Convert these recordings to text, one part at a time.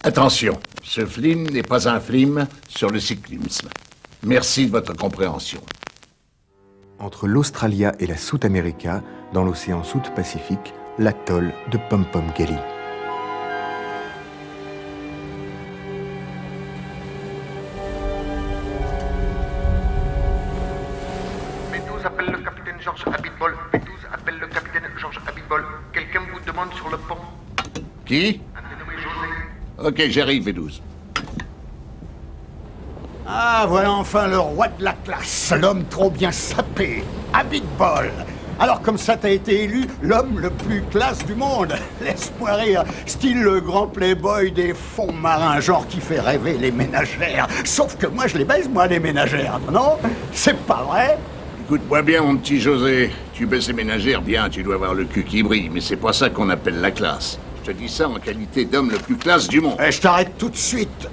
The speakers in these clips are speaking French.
Attention, ce film n'est pas un film sur le cyclisme. Merci de votre compréhension. Entre l'Australia et la South America, dans l'océan South-Pacifique, l'atoll de Pom Pom Gali. B12 appelle le capitaine Georges Abitbol. B12 appelle le capitaine Georges Abitbol. Quelqu'un vous demande sur le pont. Qui? Un dénommé José. Ok, j'arrive, V12. Ah, voilà enfin le roi de la classe, l'homme trop bien sapé, Abitbol. Alors comme ça t'as été élu l'homme le plus classe du monde. Laisse-moi rire, style le grand playboy des fonds marins, genre qui fait rêver les ménagères. Sauf que moi je les baise, moi, les ménagères, non? C'est pas vrai? Écoute-moi bien, mon petit José. Tu baisses les ménagères, bien, tu dois avoir le cul qui brille, mais c'est pas ça qu'on appelle la classe. Je te dis ça en qualité d'homme le plus classe du monde. Je t'arrête tout de suite.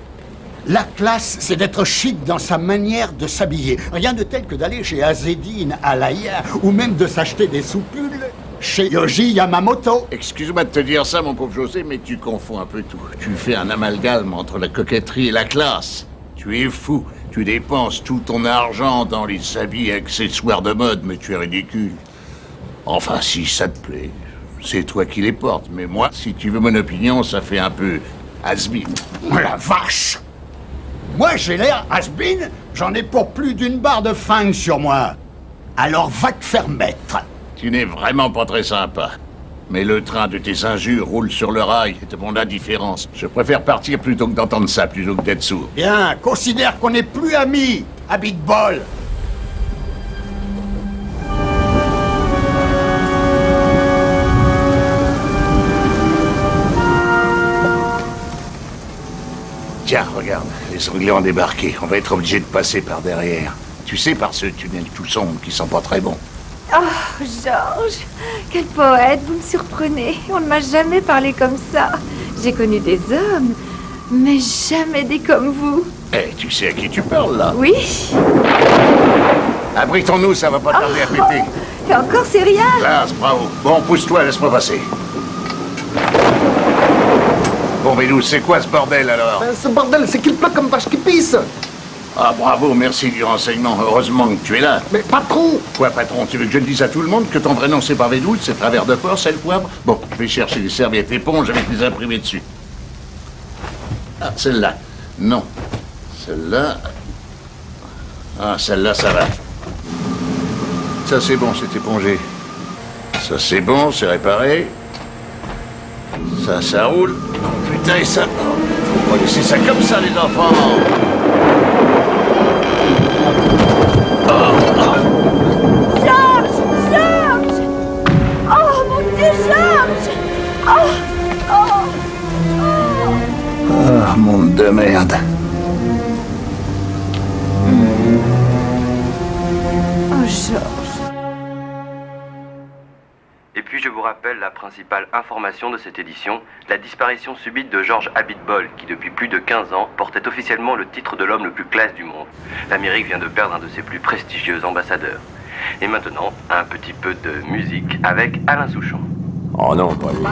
La classe, c'est d'être chic dans sa manière de s'habiller. Rien de tel que d'aller chez Azedine, Alaya, ou même de s'acheter des soupules chez Yoji Yamamoto. Excuse-moi de te dire ça, mon pauvre José, mais tu confonds un peu tout. Tu fais un amalgame entre la coquetterie et la classe. Tu es fou. Tu dépenses tout ton argent dans les habits et accessoires de mode, mais tu es ridicule. Enfin, si ça te plaît, c'est toi qui les portes. Mais moi, si tu veux mon opinion, ça fait un peu has-been. Oh la vache! Moi, j'ai l'air has-been, j'en ai pour plus d'une barre de fringues sur moi. Alors va te faire mettre. Tu n'es vraiment pas très sympa. Mais le train de tes injures roule sur le rail et de mon indifférence. Je préfère partir plutôt que d'entendre ça, plutôt que d'être sourd. Bien, considère qu'on n'est plus amis, Abitbol. Tiens, regarde, les Anglais ont débarqué. On va être obligé de passer par derrière. Tu sais, par ce tunnel tout sombre qui sent pas très bon. Oh, Georges, quel poète, vous me surprenez. On ne m'a jamais parlé comme ça. J'ai connu des hommes, mais jamais des comme vous. Eh, tu sais à qui tu parles, là? Oui? Abritons-nous, ça va pas tarder à péter. Et encore, c'est rien. Classe, bravo. Bon, pousse-toi, laisse-moi passer. Bon, Vénus, c'est quoi ce bordel, alors? Ce bordel, c'est qu'il pleut comme vache qui pisse. Ah, bravo, merci du renseignement. Heureusement que tu es là. Mais patron! Quoi, patron, tu veux que je le dise à tout le monde que ton vrai nom c'est pas Vénus, c'est travers de porc, c'est le poivre? Bon, je vais chercher des serviettes éponges avec des imprimés dessus. Ah, celle-là. Non. Celle-là... Ah, celle-là, ça va. Ça, c'est bon, c'est épongé. Ça, c'est bon, c'est réparé. Ça roule. Oh, putain, et ça... Oh, faut pas laisser ça comme ça, les enfants. Georges! Georges! Oh, mon Dieu, Georges! Oh! Oh! Oh! Ah, monde de merde. Oh, Georges! Et puis je vous rappelle la principale information de cette édition, la disparition subite de Georges Abitbol, qui depuis plus de 15 ans portait officiellement le titre de l'homme le plus classe du monde. L'Amérique vient de perdre un de ses plus prestigieux ambassadeurs. Et maintenant, un petit peu de musique avec Alain Souchon. Oh non, pas lui.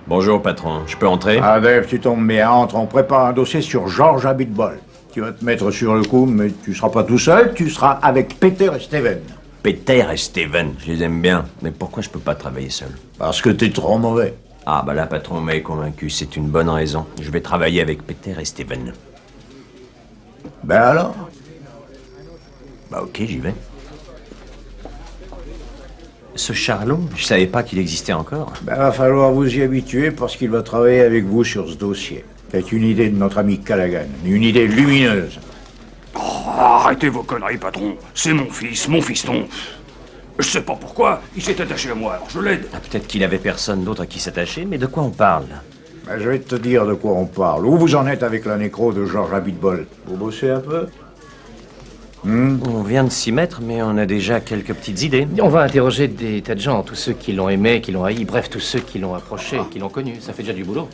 Bonjour, patron. Je peux entrer? Ah, Dave, tu tombes bien. Entre, on prépare un dossier sur Georges Abitbol. Tu vas te mettre sur le coup, mais tu seras pas tout seul, tu seras avec Peter et Steven. Peter et Steven, je les aime bien. Mais pourquoi je peux pas travailler seul? Parce que t'es trop mauvais. Ah bah là, patron m'a convaincu, c'est une bonne raison. Je vais travailler avec Peter et Steven. Ben alors? Bah ok, j'y vais. Ce Charlot, je savais pas qu'il existait encore. Ben va falloir vous y habituer parce qu'il va travailler avec vous sur ce dossier. C'est une idée de notre ami Callaghan, une idée lumineuse. Oh, arrêtez vos conneries, patron. C'est mon fils, mon fiston. Je sais pas pourquoi, il s'est attaché à moi, alors je l'aide. Ah, peut-être qu'il avait personne d'autre à qui s'attacher, mais de quoi on parle? Ben, je vais te dire de quoi on parle. Où vous en êtes avec la nécro de George Abitbol? Vous bossez un peu? On vient de s'y mettre, mais on a déjà quelques petites idées. On va interroger des tas de gens, tous ceux qui l'ont aimé, qui l'ont haï, bref, tous ceux qui l'ont approché, qui l'ont connu. Ça fait déjà du boulot.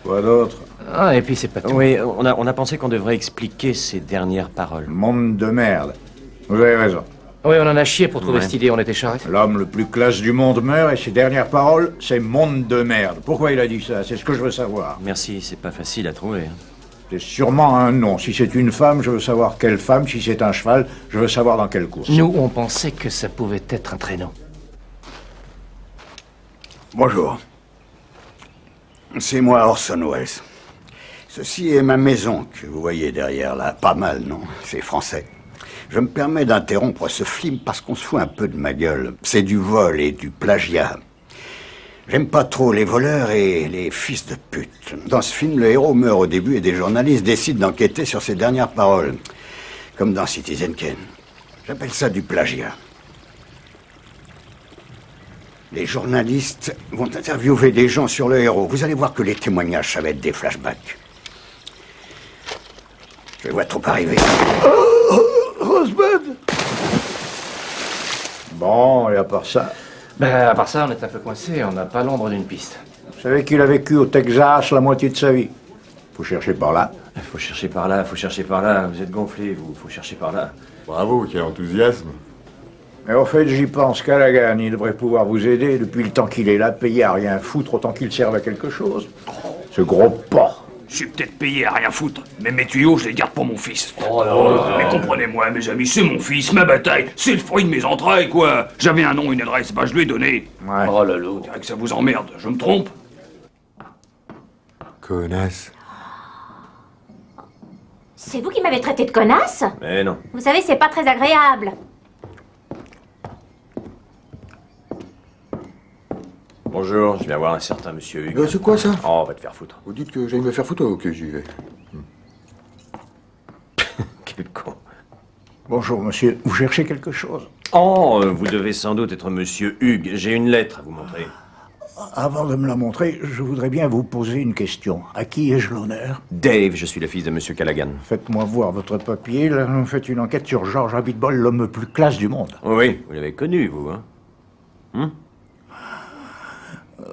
Quoi d'autre? Ah, et puis c'est pas tout. Oui, on a pensé qu'on devrait expliquer ses dernières paroles. Monde de merde. Vous avez raison. Oui, on en a chié pour trouver cette idée, on était charrette. L'homme le plus classe du monde meurt et ses dernières paroles, c'est monde de merde. Pourquoi il a dit ça? C'est ce que je veux savoir. Merci, c'est pas facile à trouver. C'est sûrement un nom. Si c'est une femme, je veux savoir quelle femme. Si c'est un cheval, je veux savoir dans quelle course. Nous, on pensait que ça pouvait être un traîneau. Bonjour. C'est moi Orson Welles. Ceci est ma maison que vous voyez derrière là. Pas mal, non? C'est français. Je me permets d'interrompre ce film parce qu'on se fout un peu de ma gueule. C'est du vol et du plagiat. J'aime pas trop les voleurs et les fils de pute. Dans ce film, le héros meurt au début et des journalistes décident d'enquêter sur ses dernières paroles. Comme dans Citizen Kane. J'appelle ça du plagiat. Les journalistes vont interviewer des gens sur le héros. Vous allez voir que les témoignages, ça va être des flashbacks. Je les vois trop arriver. Rosebud! Bon, et à part ça? Ben, à part ça, on est un peu coincé, on n'a pas l'ombre d'une piste. Vous savez qu'il a vécu au Texas la moitié de sa vie. Faut chercher par là. Faut chercher par là, faut chercher par là. Vous êtes gonflés, vous. Faut chercher par là. Bravo, quel enthousiasme. Mais au fait, j'y pense, Callaghan, il devrait pouvoir vous aider depuis le temps qu'il est là, payé à rien foutre autant qu'il serve à quelque chose. Ce gros porc. Je suis peut-être payé à rien foutre, mais mes tuyaux, je les garde pour mon fils. Mais comprenez-moi, mes amis, c'est mon fils, ma bataille, c'est le fruit de mes entrailles, quoi. J'avais un nom, une adresse, bah je lui ai donné. Ouais. Oh là là. On dirait que ça vous emmerde, je me trompe? Connasse. C'est vous qui m'avez traité de connasse? Mais non. Vous savez, c'est pas très agréable. Bonjour, je viens voir un certain monsieur Hugues. C'est quoi ça? Oh, va te faire foutre. Vous dites que j'aille me faire foutre? Ok, j'y vais. Quel con. Bonjour, monsieur. Vous cherchez quelque chose? Oh, vous devez sans doute être monsieur Hugues. J'ai une lettre à vous montrer. Avant de me la montrer, je voudrais bien vous poser une question. À qui ai-je l'honneur? Dave, je suis le fils de monsieur Callaghan. Faites-moi voir votre papier. Là, vous faites une enquête sur George Abitbol, l'homme le plus classe du monde. Oui, vous l'avez connu, vous, hein?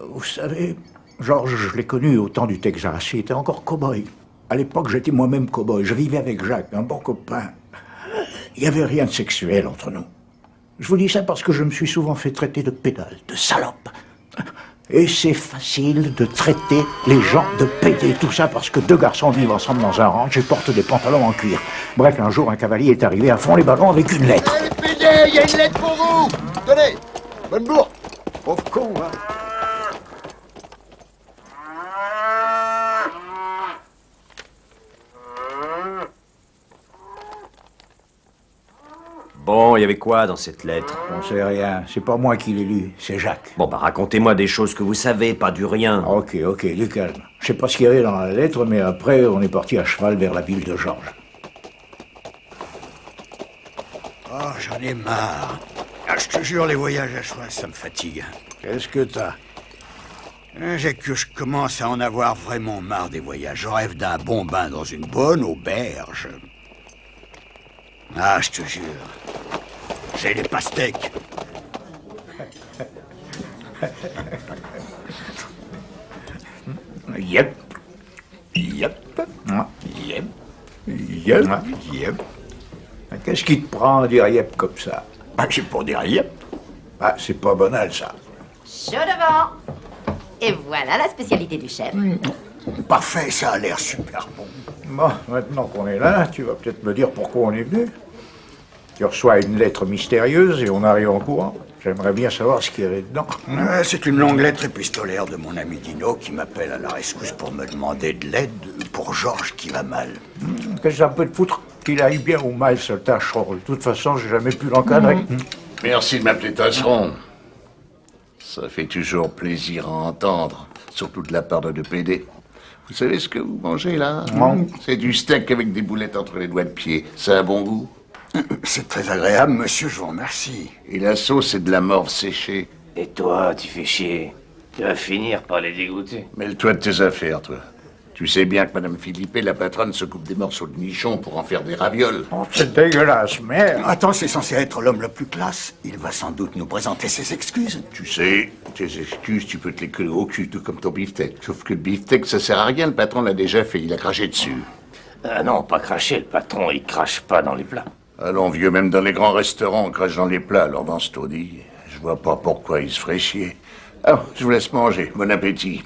Vous savez, George, je l'ai connu au temps du Texas. Il était encore cow-boy. À l'époque, j'étais moi-même cow-boy. Je vivais avec Jacques, un bon copain. Il n'y avait rien de sexuel entre nous. Je vous dis ça parce que je me suis souvent fait traiter de pédale, de salope. Et c'est facile de traiter les gens de pédés. Tout ça parce que deux garçons vivent ensemble dans un ranch et portent des pantalons en cuir. Bref, un jour, un cavalier est arrivé à fond les ballons avec une lettre. Hé, les pédés, il y a une lettre pour vous! Tenez! Bonne bourre! Pauvre con, hein? Bon, il y avait quoi dans cette lettre? On sait rien. C'est pas moi qui l'ai lu, c'est Jacques. Bon, bah racontez-moi des choses que vous savez, pas du rien. Ok, du calme. Je sais pas ce qu'il y avait dans la lettre, mais après, on est parti à cheval vers la ville de Georges. Oh, j'en ai marre. Ah, je te jure, les voyages à cheval, ça me fatigue. Qu'est-ce que t'as? Que je commence à en avoir vraiment marre des voyages. Je rêve d'un bon bain dans une bonne auberge. Ah, je te jure. J'ai les pastèques. Yep. Qu'est-ce qui te prend à dire yep comme ça? J'ai pour dire yep. Ah, c'est pas banal, ça. Chaud devant. Et voilà la spécialité du chef. Parfait, ça a l'air super bon. Bon, maintenant qu'on est là, tu vas peut-être me dire pourquoi on est venu. Tu reçois une lettre mystérieuse et on arrive en courant. J'aimerais bien savoir ce qu'il y avait dedans. C'est une longue lettre épistolaire de mon ami Dino qui m'appelle à la rescousse pour me demander de l'aide pour Georges qui va mal. Qu'est-ce que ça peut te foutre qu'il aille bien ou mal, ce tâcheron? De toute façon, j'ai jamais pu l'encadrer. Merci de m'appeler tâcheron. Ça fait toujours plaisir à entendre, surtout de la part de PD. Vous savez ce que vous mangez, là? C'est du steak avec des boulettes entre les doigts de pied. C'est un bon goût? C'est très agréable, monsieur, je vous remercie. Et la sauce, c'est de la morve séchée. Et toi, tu fais chier. Tu vas finir par les dégoûter. Mêle-toi de tes affaires, toi. Tu sais bien que Madame Philippe, la patronne, se coupe des morceaux de nichon pour en faire des ravioles. Oh, c'est dégueulasse, merde. Attends, c'est censé être l'homme le plus classe. Il va sans doute nous présenter ses excuses. Tu sais, tes excuses, tu peux te les coller au cul, tout comme ton beefsteak. Sauf que le beefsteak, ça sert à rien, le patron l'a déjà fait, il a craché dessus. Ah non, pas cracher, le patron, il crache pas dans les plats. Allons, vieux, même dans les grands restaurants, on crache dans les plats, alors dans ce taudis, je vois pas pourquoi il se ferait chier. Ah, je vous laisse manger, bon appétit.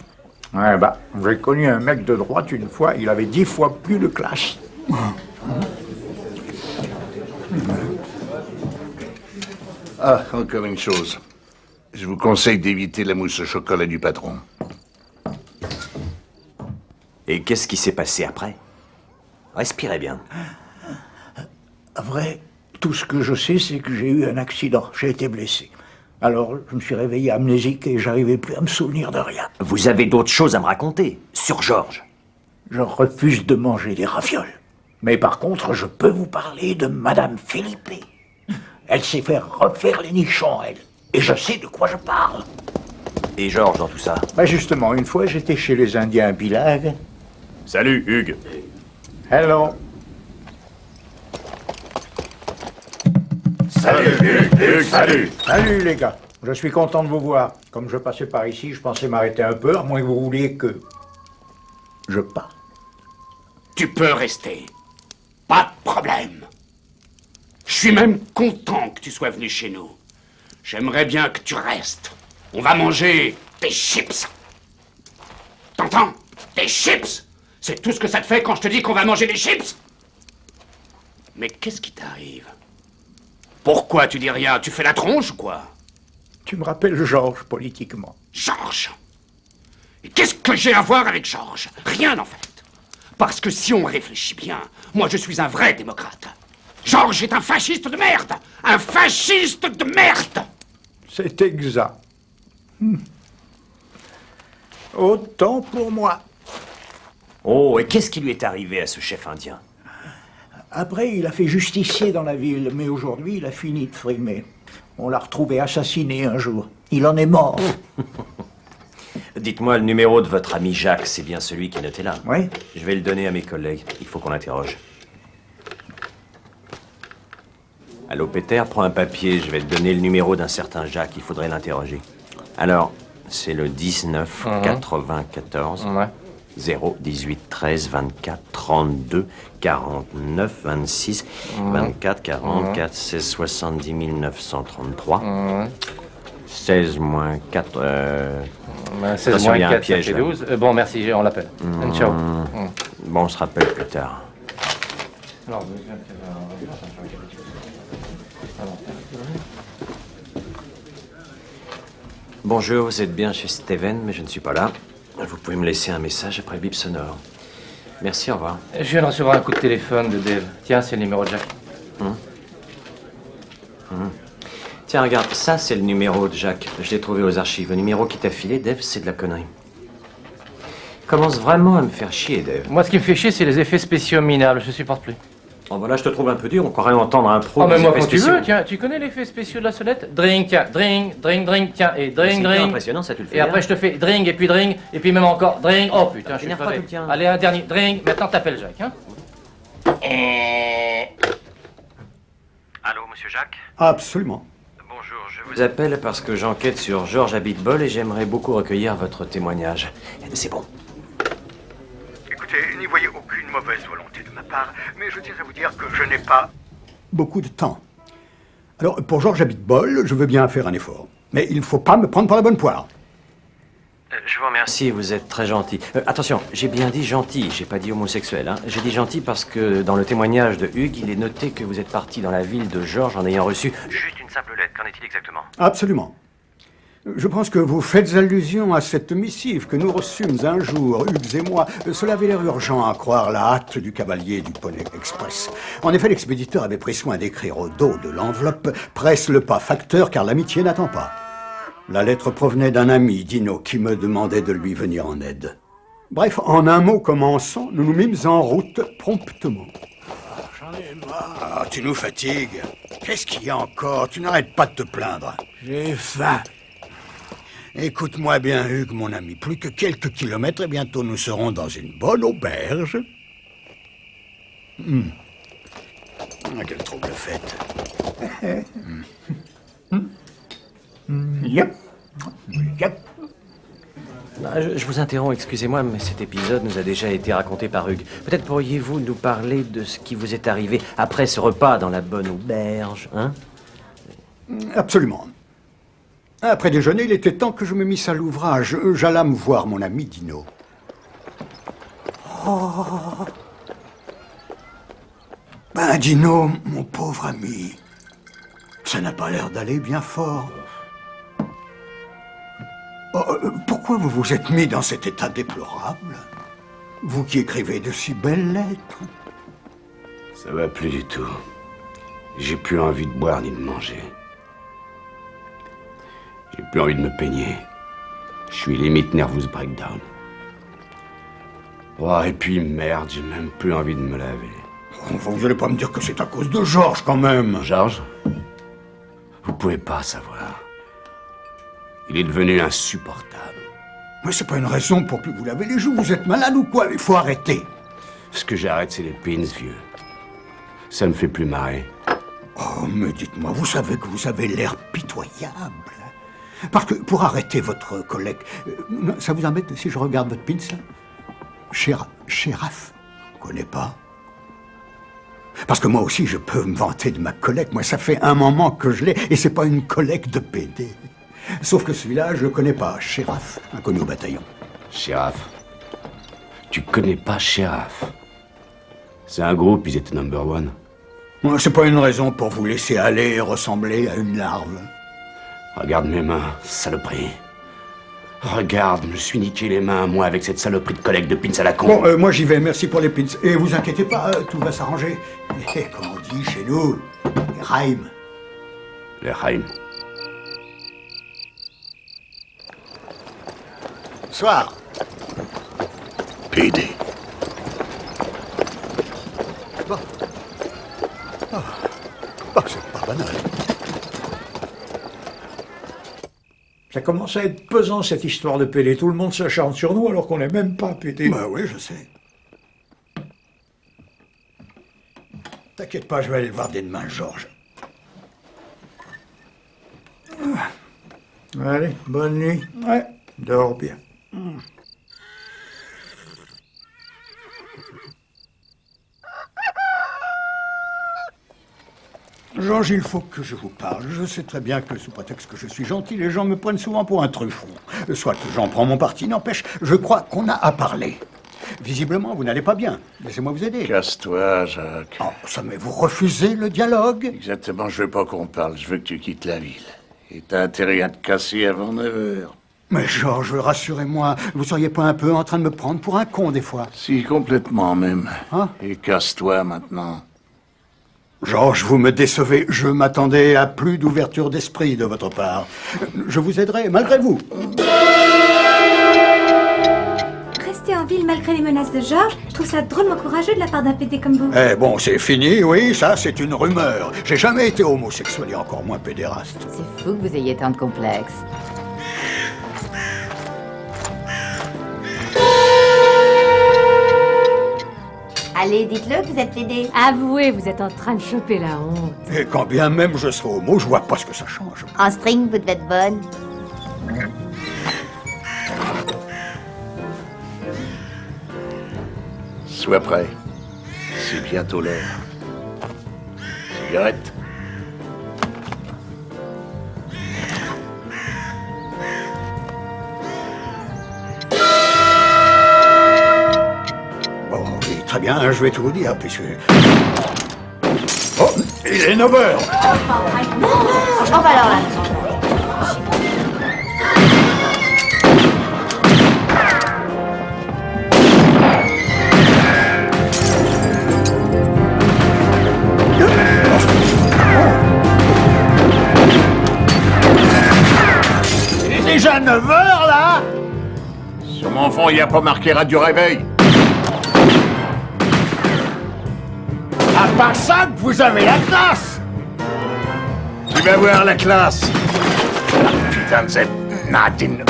Ouais, bah, j'ai connu un mec de droite une fois, il avait 10 fois plus de classe. Ah, encore une chose. Je vous conseille d'éviter la mousse au chocolat du patron. Et qu'est-ce qui s'est passé après? Respirez bien. Vrai, tout ce que je sais, c'est que j'ai eu un accident. J'ai été blessé. Alors, je me suis réveillé amnésique et j'arrivais plus à me souvenir de rien. Vous avez d'autres choses à me raconter sur Georges? Je refuse de manger des ravioles. Mais par contre, je peux vous parler de Madame Philippe. Elle sait faire refaire les nichons, elle. Et je sais de quoi je parle. Et Georges dans tout ça? Bah justement, une fois, j'étais chez les Indiens bilingues. Salut, Hugues. Hello. Salut, Hugues, salut. Salut, les gars. Je suis content de vous voir. Comme je passais par ici, je pensais m'arrêter un peu, à moins que vous vouliez que... je parte. Tu peux rester. Pas de problème. Je suis même content que tu sois venu chez nous. J'aimerais bien que tu restes. On va manger des chips. T'entends? Des chips. C'est tout ce que ça te fait quand je te dis qu'on va manger des chips? Mais qu'est-ce qui t'arrive? Pourquoi tu dis rien? Tu fais la tronche ou quoi? Tu me rappelles Georges, politiquement. Georges? Et qu'est-ce que j'ai à voir avec Georges? Rien, en fait. Parce que si on réfléchit bien, moi je suis un vrai démocrate. Georges est un fasciste de merde! Un fasciste de merde! C'est exact. Autant pour moi. Oh, et qu'est-ce qui lui est arrivé à ce chef indien? Après, il a fait justicier dans la ville, mais aujourd'hui, il a fini de frimer. On l'a retrouvé assassiné un jour. Il en est mort. Dites-moi, le numéro de votre ami Jacques, c'est bien celui qui est noté là? Oui. Je vais le donner à mes collègues. Il faut qu'on l'interroge. Allô, Peter, prends un papier. Je vais te donner le numéro d'un certain Jacques. Il faudrait l'interroger. Alors, c'est le 19 94 0 18 13 24 32 49 26 24 44 16 70 933 16 moins 4 16 moins 4, ça fait 12. Bon, merci, on l'appelle. Ciao. Bon, on se rappelle plus tard. Bonjour, vous êtes bien chez Steven, mais je ne suis pas là. Vous pouvez me laisser un message après le bip sonore. Merci, au revoir. Je viens de recevoir un coup de téléphone de Dave. Tiens, c'est le numéro de Jacques. Tiens, regarde, ça c'est le numéro de Jacques. Je l'ai trouvé aux archives. Le numéro qui t'a filé, Dave, c'est de la connerie. Commence vraiment à me faire chier, Dave. Moi, ce qui me fait chier, c'est les effets spéciaux minables. Je supporte plus. Oh, bah là, je te trouve un peu dur. On croirait entendre un pro. Oh, mais moi, quand tu veux, tiens, tu connais l'effet spéciaux de la sonnette? Drink, tiens, drink, drink, drink, tiens, et drink, drink. C'est impressionnant, ça, tu le fais. Et après, je te fais drink, et puis même encore drink. Oh putain, je suis pas tout le temps. Allez, un dernier drink. Maintenant, t'appelles Jacques, hein? Allô, monsieur Jacques? Absolument. Bonjour, Je vous appelle parce que j'enquête sur Georges Abitbol et j'aimerais beaucoup recueillir votre témoignage. C'est bon. Écoutez, n'y voyez aucune mauvaise volonté de ma part, mais je tiens à vous dire que je n'ai pas beaucoup de temps. Alors, pour Georges Abitbol, je veux bien faire un effort. Mais il ne faut pas me prendre pour la bonne poire. Je vous remercie, vous êtes très gentil. Attention, j'ai bien dit gentil, j'ai pas dit homosexuel. Hein. J'ai dit gentil parce que dans le témoignage de Hugues, il est noté que vous êtes parti dans la ville de Georges en ayant reçu juste une simple lettre. Qu'en est-il exactement? Absolument. Je pense que vous faites allusion à cette missive que nous reçûmes un jour, Hugues et moi. Cela avait l'air urgent à croire la hâte du cavalier du Poney Express. En effet, l'expéditeur avait pris soin d'écrire au dos de l'enveloppe « Presse le pas, facteur, car l'amitié n'attend pas ». La lettre provenait d'un ami, Dino, qui me demandait de lui venir en aide. Bref, en un mot commençant, nous nous mîmes en route promptement. J'en ai marre. Ah, tu nous fatigues. Qu'est-ce qu'il y a encore? Tu n'arrêtes pas de te plaindre. J'ai faim. Écoute-moi bien, Hugues, mon ami. Plus que quelques kilomètres et bientôt nous serons dans une bonne auberge. Ah, quelle trouble fête. Yep. Yep. Je vous interromps, excusez-moi, mais cet épisode nous a déjà été raconté par Hugues. Peut-être pourriez-vous nous parler de ce qui vous est arrivé après ce repas dans la bonne auberge, hein? Absolument. Après déjeuner, il était temps que je me misse à l'ouvrage. J'allâme voir mon ami Dino. Oh. Ben, Dino, mon pauvre ami, ça n'a pas l'air d'aller bien fort. Oh, pourquoi vous vous êtes mis dans cet état déplorable? Vous qui écrivez de si belles lettres. Ça va plus du tout. J'ai plus envie de boire ni de manger. J'ai plus envie de me peigner. Je suis limite nervous breakdown. Oh, et puis merde, j'ai même plus envie de me laver. Enfin, vous allez pas me dire que c'est à cause de Georges, quand même. Georges? Vous pouvez pas savoir. Il est devenu insupportable. Mais c'est pas une raison pour plus vous laver les joues. Vous êtes malade ou quoi? Il faut arrêter. Ce que j'arrête, c'est les pins, vieux. Ça me fait plus marrer. Oh, mais dites-moi, vous savez que vous avez l'air pitoyable. Parce que pour arrêter votre collègue... ça vous embête si je regarde votre pins, là? Shéraf? Je connais pas. Parce que moi aussi, je peux me vanter de ma collecte. Moi, ça fait un moment que je l'ai, et c'est pas une collecte de PD. Sauf que celui-là, je le connais pas. Shéraf, inconnu au bataillon. Shéraf? Tu connais pas Shéraf? C'est un groupe, ils étaient number one. C'est pas une raison pour vous laisser aller et ressembler à une larve. Regarde mes mains, saloperie. Regarde, je me suis niqué les mains, moi, avec cette saloperie de collègue de pins à la con. Bon, moi j'y vais, merci pour les pins. Et vous inquiétez pas, tout va s'arranger. Et comme on dit chez nous, les Raim. Les Raim. Bonsoir. PD. Bon. C'est pas banal. Ça commence à être pesant, cette histoire de PD. Tout le monde s'acharne sur nous alors qu'on n'est même pas PD. Bah oui, je sais. T'inquiète pas, je vais aller le voir dès demain, Georges. Allez, bonne nuit. Ouais, dors bien. Georges, il faut que je vous parle. Je sais très bien que, sous prétexte que je suis gentil, les gens me prennent souvent pour un truffon. Soit j'en prends mon parti, n'empêche, je crois qu'on a à parler. Visiblement, vous n'allez pas bien. Laissez-moi vous aider. Casse-toi, Jacques. Oh, ça, mais vous refusez le dialogue? Exactement, je veux pas qu'on parle, je veux que tu quittes la ville. Et t'as intérêt à te casser avant 9 heures. Mais Georges, rassurez-moi, vous seriez pas un peu en train de me prendre pour un con, des fois? Si, complètement même. Hein? Et casse-toi maintenant. Georges, vous me décevez. Je m'attendais à plus d'ouverture d'esprit de votre part. Je vous aiderai, malgré vous. Rester en ville malgré les menaces de Georges, je trouve ça drôlement courageux de la part d'un PD comme vous. Eh bon, c'est fini, oui, ça c'est une rumeur. J'ai jamais été homosexuel et encore moins pédéraste. C'est fou que vous ayez tant de complexes. Allez, dites-le que vous êtes PD. Avouez, vous êtes en train de choper la honte. Et quand bien même je serai homo, je vois pas ce que ça change. En string, vous devez être bonne. Sois prêt. C'est bientôt l'heure. Cigarette. Bon, oui, très bien, je vais tout vous dire, puisque... Oh, il est 9h. Oh, bah alors là. Il est déjà 9h, là. Sur mon fond, il n'y a pas marqué radio réveil. À part ça, vous avez la classe. Tu vas voir la classe. Putain de cette Nadine.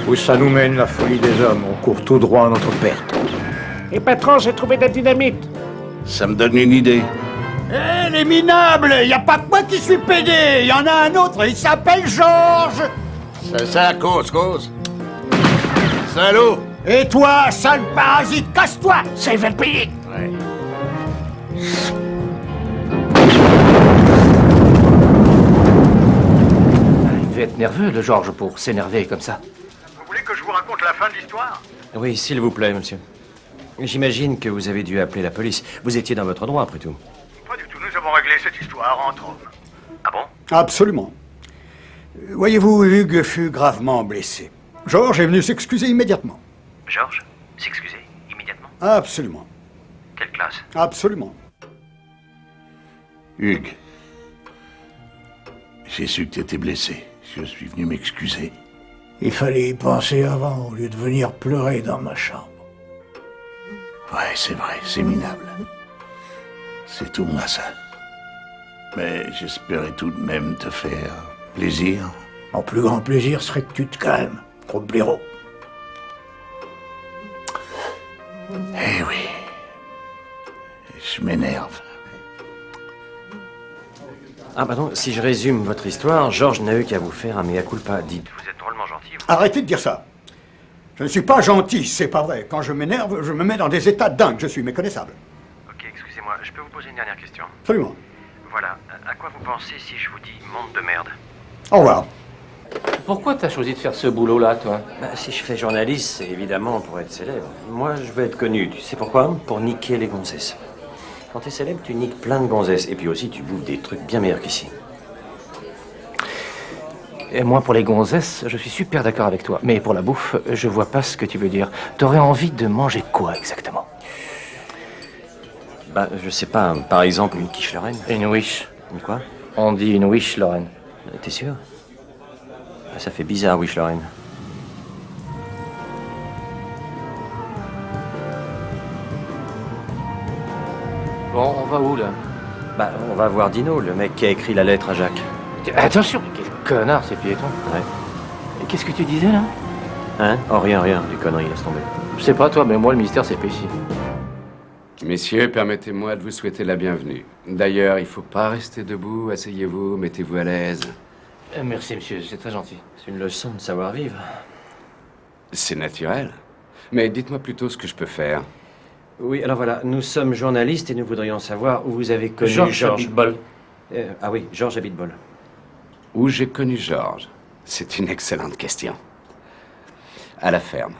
Où ça nous mène, la folie des hommes? On court tout droit à notre perte. Et patron, j'ai trouvé de la dynamite. Ça me donne une idée. Eh, les minables, y a pas que moi qui suis pédé. Y en a un autre, il s'appelle Georges. C'est ça, cause. Salaud. Et toi, sale parasite, casse-toi. Ça, il va le payer. Ouais. Il devait être nerveux, le Georges, pour s'énerver comme ça. Vous voulez que je vous raconte la fin de l'histoire? Oui, s'il vous plaît, monsieur. J'imagine que vous avez dû appeler la police. Vous étiez dans votre droit, après tout. Pas du tout, nous avons réglé cette histoire entre hommes. Ah bon? Absolument. Voyez-vous, Hugues fut gravement blessé. Georges est venu s'excuser immédiatement. Georges, s'excuser immédiatement. Absolument. Quelle classe? Absolument. Hugues, j'ai su que tu étais blessé. Je suis venu m'excuser. Il fallait y penser avant, au lieu de venir pleurer dans ma chambre. Ouais, c'est vrai, c'est minable. C'est tout moi, ça. Mais j'espérais tout de même te faire plaisir. Mon plus grand plaisir serait que tu te calmes, gros blaireau. Eh oui. Je m'énerve. Ah, pardon, si je résume votre histoire, Georges n'a eu qu'à vous faire un mea culpa, dites. Vous êtes drôlement gentil. Arrêtez de dire ça. Je ne suis pas gentil, c'est pas vrai. Quand je m'énerve, je me mets dans des états dingues. Je suis méconnaissable. Ok, excusez-moi, je peux vous poser une dernière question? Absolument. Voilà, à quoi vous pensez si je vous dis monde de merde? Au revoir. Pourquoi t'as choisi de faire ce boulot-là, toi? Bah, si je fais journaliste, c'est évidemment pour être célèbre. Moi, je veux être connu. Tu sais pourquoi? Pour niquer les gonzesses. Quand t'es célèbre, tu niques plein de gonzesses. Et puis aussi, tu bouffes des trucs bien meilleurs qu'ici. Et moi, pour les gonzesses, je suis super d'accord avec toi. Mais pour la bouffe, je vois pas ce que tu veux dire. T'aurais envie de manger quoi, exactement? Bah, je sais pas. Par exemple, une quiche Lorraine. Une wish. Une quoi? On dit une wish, Lorraine. T'es sûr? Ça fait bizarre, wish Lorraine. Bon, on va où, là? Bah, on va voir Dino, le mec qui a écrit la lettre à Jacques. Attention, mais quel connard, ces piétons. Ouais. Et qu'est-ce que tu disais, là? Hein? Oh, rien, des conneries, laisse tomber. Je sais pas, toi, mais moi, le mystère, c'est pas ici. Messieurs, permettez-moi de vous souhaiter la bienvenue. D'ailleurs, il faut pas rester debout, asseyez-vous, mettez-vous à l'aise. Merci, monsieur, c'est très gentil. C'est une leçon de savoir-vivre. C'est naturel. Mais dites-moi plutôt ce que je peux faire. Oui, alors voilà, nous sommes journalistes et nous voudrions savoir où vous avez connu Georges Abitbol. Ah oui, Georges Abitbol. Où j'ai connu Georges? C'est une excellente question. À la ferme.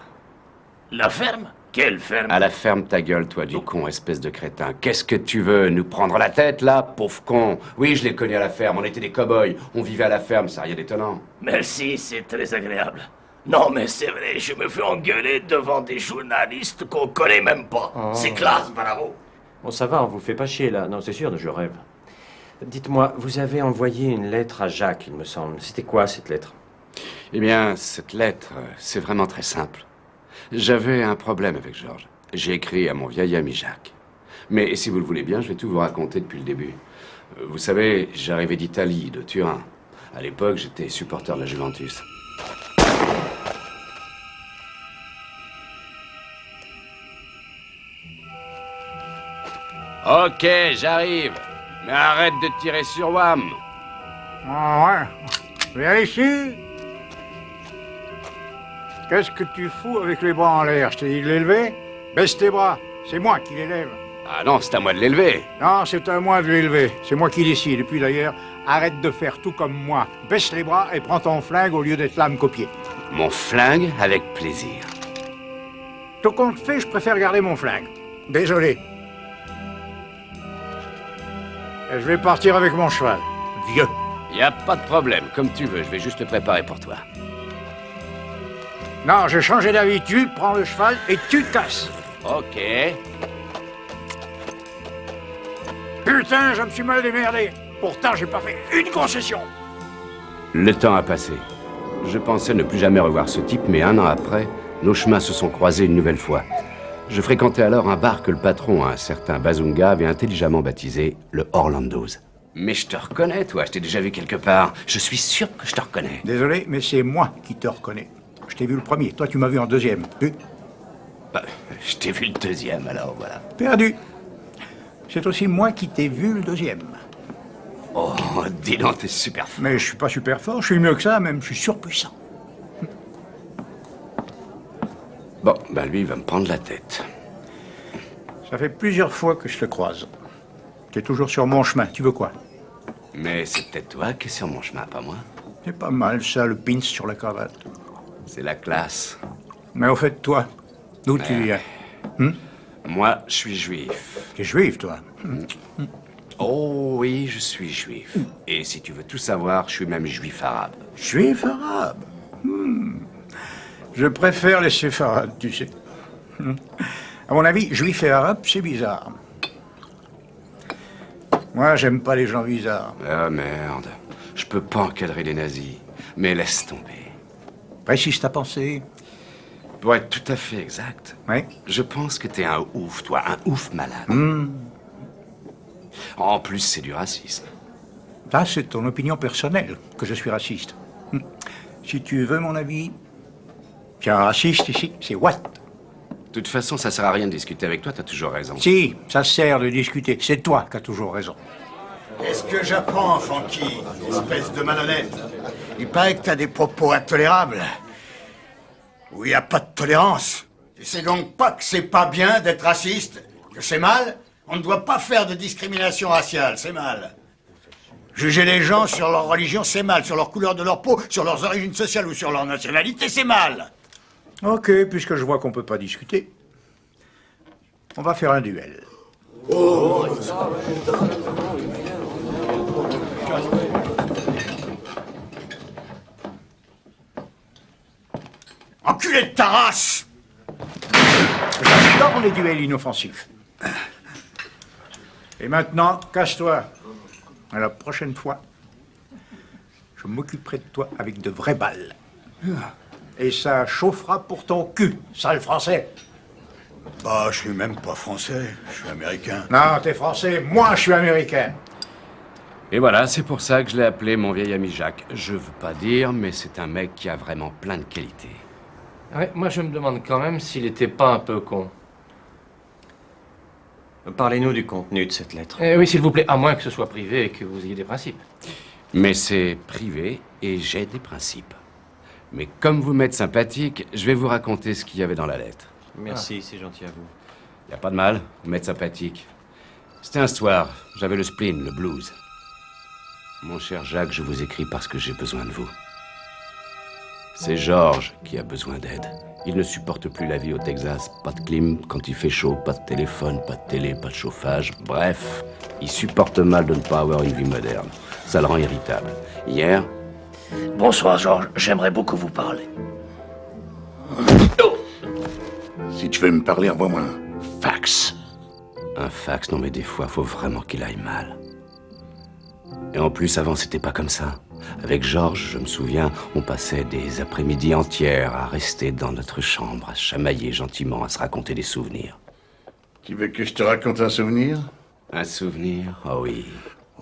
La ferme? Quelle ferme? À la ferme, ta gueule, toi, du con, espèce de crétin. Qu'est-ce que tu veux? Nous prendre la tête, là, pauvre con? Oui, je l'ai connu à la ferme, on était des cow-boys. On vivait à la ferme, ça n'a rien d'étonnant. Merci, c'est très agréable. Non, mais c'est vrai, je me fais engueuler devant des journalistes qu'on connaît même pas. Oh. C'est classe, bravo. Bon, ça va, on vous fait pas chier, là. Non, c'est sûr, je rêve. Dites-moi, vous avez envoyé une lettre à Jacques, il me semble. C'était quoi, cette lettre? Eh bien, cette lettre, c'est vraiment très simple. J'avais un problème avec Georges. J'ai écrit à mon vieil ami Jacques. Mais si vous le voulez bien, je vais tout vous raconter depuis le début. Vous savez, j'arrivais d'Italie, de Turin. À l'époque, j'étais supporter de la Juventus. Ok, j'arrive. Mais arrête de tirer sur Wham. Ah ouais. Viens ici. Qu'est-ce que tu fous avec les bras en l'air? Je t'ai dit de l'élever? Baisse tes bras. C'est moi qui l'élève. Ah non, c'est à moi de l'élever. Non, c'est à moi de l'élever. C'est moi qui décide. Et puis d'ailleurs, arrête de faire tout comme moi. Baisse les bras et prends ton flingue au lieu d'être là à me copier. Mon flingue, avec plaisir. Tout compte fait, je préfère garder mon flingue. Désolé. Et je vais partir avec mon cheval. Vieux. Y a pas de problème, comme tu veux, je vais juste le préparer pour toi. Non, j'ai changé d'avis. Tu prends le cheval et tu te casses. Ok. Putain, je me suis mal démerdé. Pourtant, j'ai pas fait une concession. Le temps a passé. Je pensais ne plus jamais revoir ce type, mais un an après, nos chemins se sont croisés une nouvelle fois. Je fréquentais alors un bar que le patron, un certain Bazunga, avait intelligemment baptisé le Orlando's. Mais je te reconnais, toi, je t'ai déjà vu quelque part. Je suis sûr que je te reconnais. Désolé, mais c'est moi qui te reconnais. Je t'ai vu le premier, toi tu m'as vu en deuxième. Vu? Bah, je t'ai vu le deuxième, alors voilà. Perdu. C'est aussi moi qui t'ai vu le deuxième. Oh, dis donc, t'es super fort. Mais je suis pas super fort, je suis mieux que ça, même, je suis surpuissant. Bon, ben lui, il va me prendre la tête. Ça fait plusieurs fois que je te croise. T'es toujours sur mon chemin, tu veux quoi? Mais c'est peut-être toi qui es sur mon chemin, pas moi. C'est pas mal, ça, le pins sur la cravate. C'est la classe. Mais au fait, toi, d'où tu viens? Moi, je suis juif. T'es juif, toi? Oh oui, je suis juif. Et si tu veux tout savoir, je suis même juif arabe. Juif arabe? Je préfère les séfarades, tu sais. À mon avis, juif et arabe, c'est bizarre. Moi, j'aime pas les gens bizarres. Ah merde. Je peux pas encadrer les nazis. Mais laisse tomber. Précise ta pensée. Pour être tout à fait exact, oui. Je pense que t'es un ouf, toi, un ouf malade. En plus, c'est du racisme. Ça, c'est ton opinion personnelle, que je suis raciste. Si tu veux mon avis, tu es un raciste ici, c'est what? De toute façon, ça sert à rien de discuter avec toi, t'as toujours raison. Si, ça sert de discuter. C'est toi qui as toujours raison. Qu'est-ce que j'apprends, Funky, espèce de malhonnête? Il paraît que t'as des propos intolérables. Où il n'y a pas de tolérance. Tu sais donc pas que c'est pas bien d'être raciste? Que c'est mal? On ne doit pas faire de discrimination raciale, c'est mal. Juger les gens sur leur religion, c'est mal. Sur leur couleur de leur peau, sur leurs origines sociales ou sur leur nationalité, c'est mal. Ok, puisque je vois qu'on peut pas discuter, on va faire un duel. Enculé de ta race! J'adore les duels inoffensifs. Et maintenant, casse-toi. À la prochaine fois, je m'occuperai de toi avec de vraies balles. Et ça chauffera pour ton cul, sale français. Bah, je suis même pas français, je suis américain. Non, t'es français, moi je suis américain. Et voilà, c'est pour ça que je l'ai appelé mon vieil ami Jacques. Je veux pas dire, mais c'est un mec qui a vraiment plein de qualités. Ouais, moi je me demande quand même s'il était pas un peu con. Parlez-nous du contenu de cette lettre. Oui, s'il vous plaît, à moins que ce soit privé et que vous ayez des principes. Mais c'est privé et j'ai des principes. Mais comme vous m'êtes sympathique, je vais vous raconter ce qu'il y avait dans la lettre. Merci, c'est gentil à vous. Y a pas de mal, vous m'êtes sympathique. C'était un soir, j'avais le spleen, le blues. Mon cher Jacques, je vous écris parce que j'ai besoin de vous. C'est Georges qui a besoin d'aide. Il ne supporte plus la vie au Texas. Pas de clim quand il fait chaud, pas de téléphone, pas de télé, pas de chauffage. Bref, il supporte mal de ne pas avoir une vie moderne. Ça le rend irritable. Hier... Bonsoir, Georges. J'aimerais beaucoup vous parler. Si tu veux me parler, envoie-moi un fax. Un fax? Non mais des fois, faut vraiment qu'il aille mal. Et en plus, avant, c'était pas comme ça. Avec Georges, je me souviens, on passait des après-midi entières à rester dans notre chambre, à chamailler gentiment, à se raconter des souvenirs. Tu veux que je te raconte un souvenir? Un souvenir? Oh oui.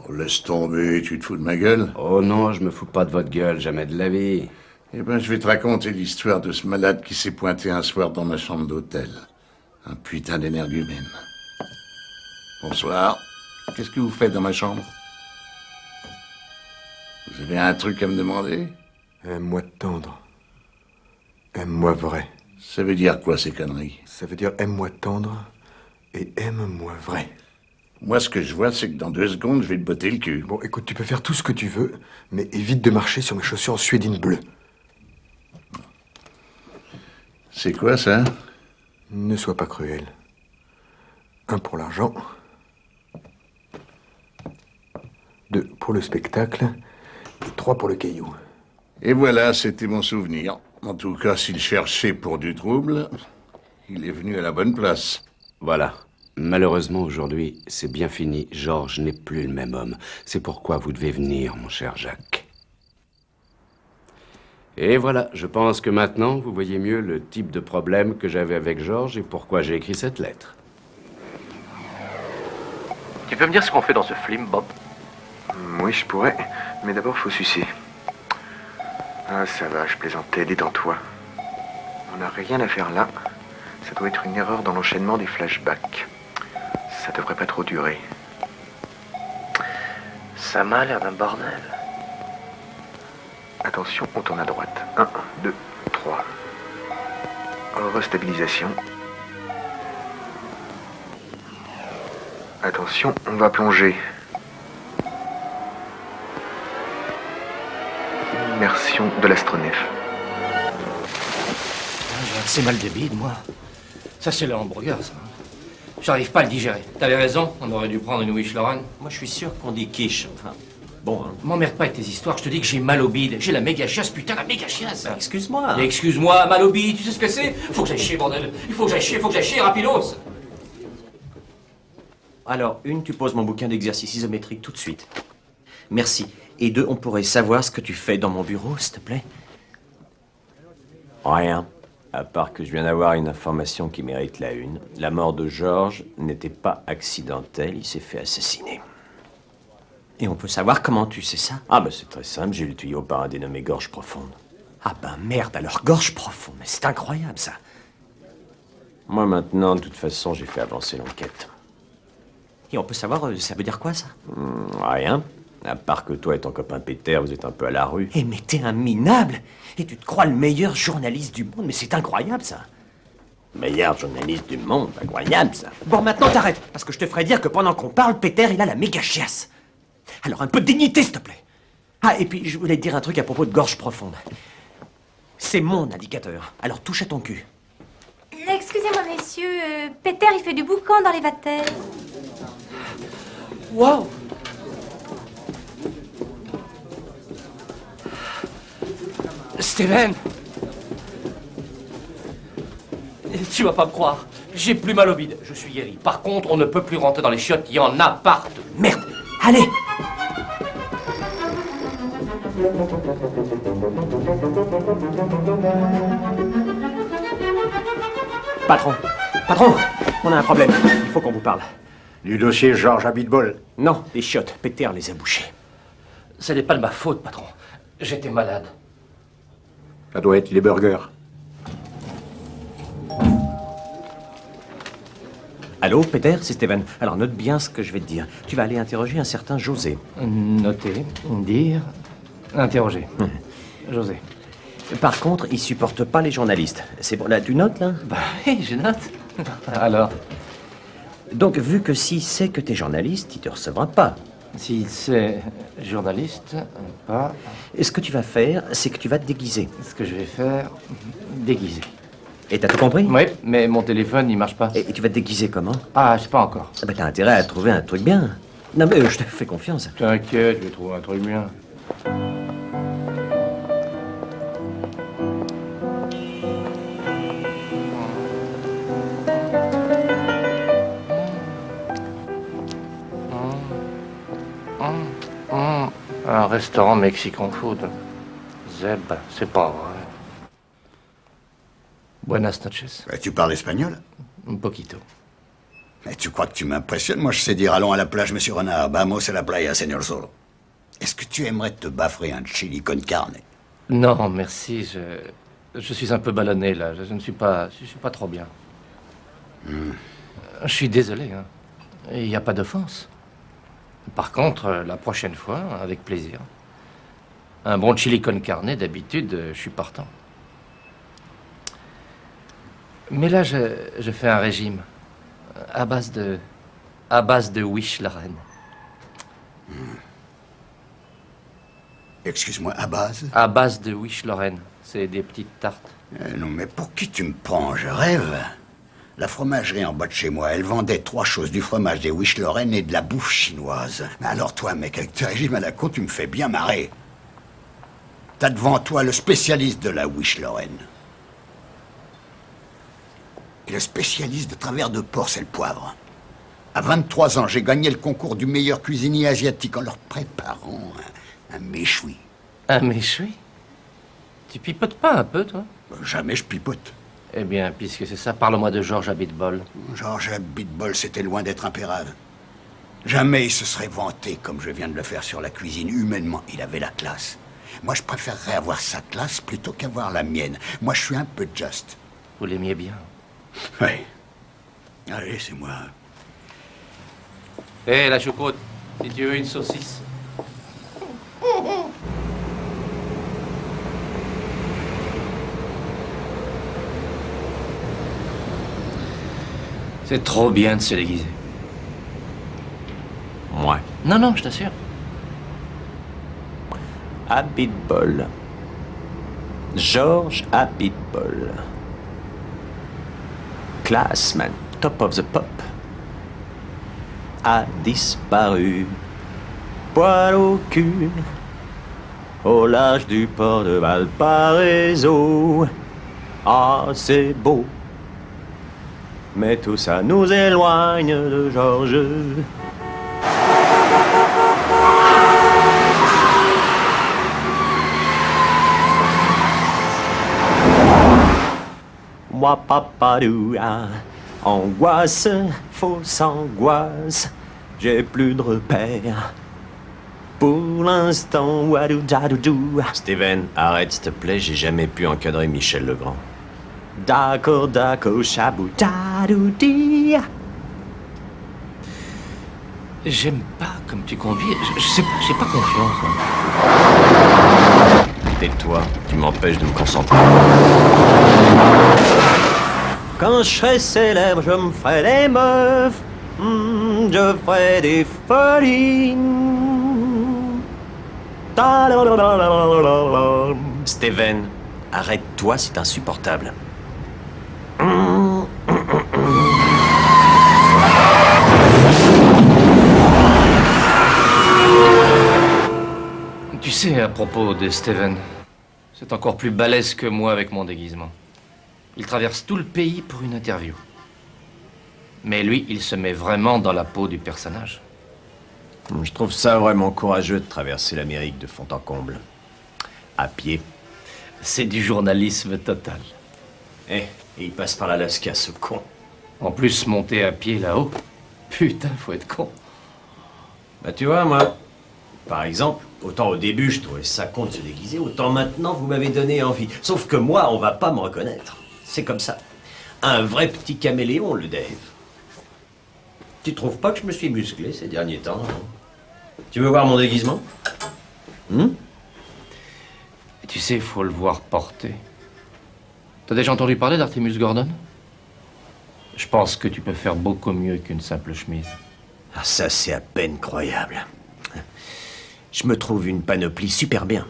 Oh, laisse tomber, tu te fous de ma gueule? Oh non, je me fous pas de votre gueule, jamais de la vie. Eh ben, je vais te raconter l'histoire de ce malade qui s'est pointé un soir dans ma chambre d'hôtel. Un putain d'énergumène. Bonsoir. Qu'est-ce que vous faites dans ma chambre? Vous avez un truc à me demander? Aime-moi tendre. Aime-moi vrai. Ça veut dire quoi, ces conneries? Ça veut dire aime-moi tendre et aime-moi vrai. Moi, ce que je vois, c'est que dans 2 secondes, je vais te botter le cul. Bon, écoute, tu peux faire tout ce que tu veux, mais évite de marcher sur mes chaussures en suédine bleue. C'est quoi, ça? Ne sois pas cruel. 1 pour l'argent. 2 pour le spectacle. Et 3 pour le caillou. Et voilà, c'était mon souvenir. En tout cas, s'il cherchait pour du trouble, il est venu à la bonne place. Voilà. Malheureusement, aujourd'hui, c'est bien fini. Georges n'est plus le même homme. C'est pourquoi vous devez venir, mon cher Jacques. Et voilà, je pense que maintenant, vous voyez mieux le type de problème que j'avais avec Georges et pourquoi j'ai écrit cette lettre. Tu peux me dire ce qu'on fait dans ce film, Bob? Oui, je pourrais. Mais d'abord, faut sucer. Ah, ça va, je plaisantais, détends-toi. On n'a rien à faire là. Ça doit être une erreur dans l'enchaînement des flashbacks. Ça devrait pas trop durer. Ça m'a l'air d'un bordel. Attention, on tourne à droite. 1, 2, 3. Restabilisation. Attention, on va plonger. Immersion de l'astronef. J'ai assez mal de bide, moi. Ça, c'est le hamburger, ça. J'arrive pas à le digérer. T'avais raison, on aurait dû prendre une Wish Lauren. Moi, je suis sûr qu'on dit quiche. Enfin, bon. Hein. M'emmerde pas avec tes histoires, je te dis que j'ai mal au bide. J'ai la méga chiasse, putain, la méga chiasse. Excuse-moi. Excuse-moi, mal au bide, tu sais ce que c'est? Faut que j'aille chier, bordel. Il faut que j'aille chier, rapidos. Alors, 1, tu poses mon bouquin d'exercice isométrique tout de suite. Merci. Et 2, on pourrait savoir ce que tu fais dans mon bureau, s'il te plaît? Rien. À part que je viens d'avoir une information qui mérite la une. La mort de Georges n'était pas accidentelle, il s'est fait assassiner. Et on peut savoir comment tu sais ça? Ah, c'est très simple, j'ai eu le tuyau par un dénommé Gorge Profonde. Ah merde, alors Gorge Profonde, mais c'est incroyable ça. Moi maintenant, de toute façon, j'ai fait avancer l'enquête. Et on peut savoir, ça veut dire quoi ça? Rien. À part que toi et ton copain Peter, vous êtes un peu à la rue. Eh mais t'es un minable! Et tu te crois le meilleur journaliste du monde, mais c'est incroyable ça! Meilleur journaliste du monde, incroyable ça! Bon, maintenant t'arrêtes, parce que je te ferai dire que pendant qu'on parle, Peter, il a la méga chiasse. Alors un peu de dignité, s'il te plaît! Ah, et puis je voulais te dire un truc à propos de Gorge Profonde. C'est mon indicateur, alors touche à ton cul. Excusez-moi, messieurs, Peter, il fait du boucan dans les vatères. Waouh! Steven! Tu vas pas me croire. J'ai plus mal au bide. Je suis guéri. Par contre, on ne peut plus rentrer dans les chiottes. Il y en a partout. Merde! Allez! Patron, on a un problème. Il faut qu'on vous parle. Du dossier Georges Abitbol? Non, les chiottes. Peter les a bouchées. Ce n'est pas de ma faute, patron. J'étais malade. Ça doit être les burgers. Allô, Peter, c'est Steven. Alors, note bien ce que je vais te dire. Tu vas aller interroger un certain José. Noter, dire, interroger. José. Par contre, il supporte pas les journalistes. C'est bon, là, tu notes, là? Oui, je note. Alors? Donc, vu que s'il sait que t'es journaliste, il te recevra pas. S'il sait journaliste, pas... Et ce que tu vas faire, c'est que tu vas te déguiser. Ce que je vais faire, déguiser. Et t'as tout compris? Oui, mais mon téléphone, il marche pas. Et tu vas te déguiser comment? Ah, je sais pas encore. Ah t'as intérêt à trouver un truc bien. Non, mais je te fais confiance. T'inquiète, je vais trouver un truc bien. Un restaurant Mexican food. Zeb, c'est pas vrai. Buenas noches. Tu parles espagnol? Un poquito. Mais tu crois que tu m'impressionnes? Moi, je sais dire allons à la plage, monsieur Renard. Vamos a la playa, señor Solo. Est-ce que tu aimerais te baffrer un chili con carne? Non, merci. Je suis un peu ballonné, là. Je ne suis pas trop bien. Je suis désolé, hein. Il n'y a pas d'offense. Par contre, la prochaine fois, avec plaisir. Un bon chili con carne, d'habitude, je suis partant. Mais là, je fais un régime à base de Wish Lauren. Excuse-moi, à base? À base de Wish Lauren. C'est des petites tartes. Non, mais pour qui tu me prends? Je rêve. La fromagerie en bas de chez moi, elle vendait 3 choses, du fromage, des Wish Lorraine et de la bouffe chinoise. Mais alors toi, mec, avec tes régimes à la con, tu me fais bien marrer. T'as devant toi le spécialiste de la Wish Lorraine. Et le spécialiste de travers de porc, c'est le poivre. À 23 ans, j'ai gagné le concours du meilleur cuisinier asiatique en leur préparant un méchoui. Un méchoui? Tu pipotes pas un peu, toi? Jamais je pipote. Eh bien, puisque c'est ça, parle-moi de George Abitbol. George Abitbol, c'était loin d'être impérable. Jamais il se serait vanté comme je viens de le faire sur la cuisine. Humainement, il avait la classe. Moi, je préférerais avoir sa classe plutôt qu'avoir la mienne. Moi, je suis un peu juste. Vous l'aimiez bien? Oui. Allez, c'est moi. Hé, la choucroute, si tu veux une saucisse. C'est trop bien de se déguiser. Moi. Non, non, je t'assure. Abitbol. George Abitbol. Classman, top of the pop. A disparu. Poil au cul. Au large du port de Valparaiso. Ah, c'est beau. Mais tout ça nous éloigne de Georges. Moi, papadoua, angoisse, fausse angoisse, j'ai plus de repères. Pour l'instant, wadou dadoudou. Steven, arrête s'il te plaît, j'ai jamais pu encadrer Michel Legrand. D'accord, d'accord, chabou, dadoudi. J'aime pas comme tu convies. Je sais pas, j'ai pas confiance. Tais-toi, tu m'empêches de me concentrer. Quand je serai célèbre, je me ferai des meufs. Je ferai des folies. Steven, arrête-toi, c'est insupportable. Tu sais, à propos de Steven, c'est encore plus balèze que moi avec mon déguisement. Il traverse tout le pays pour une interview. Mais lui, il se met vraiment dans la peau du personnage. Je trouve ça vraiment courageux de traverser l'Amérique de fond en comble. À pied. C'est du journalisme total. Et il passe par l'Alaska, ce con. En plus, monter à pied là-haut, putain, faut être con. Bah tu vois, moi, par exemple, autant au début je trouvais ça con de se déguiser, autant maintenant vous m'avez donné envie. Sauf que moi, on va pas me reconnaître. C'est comme ça. Un vrai petit caméléon, le Dave. Tu trouves pas que je me suis musclé ces derniers temps, hein? Tu veux voir mon déguisement? Tu sais, il faut le voir porter. T'as déjà entendu parler d'Artemus Gordon? Je pense que tu peux faire beaucoup mieux qu'une simple chemise. Ah, ça, c'est à peine croyable. Je me trouve une panoplie super bien.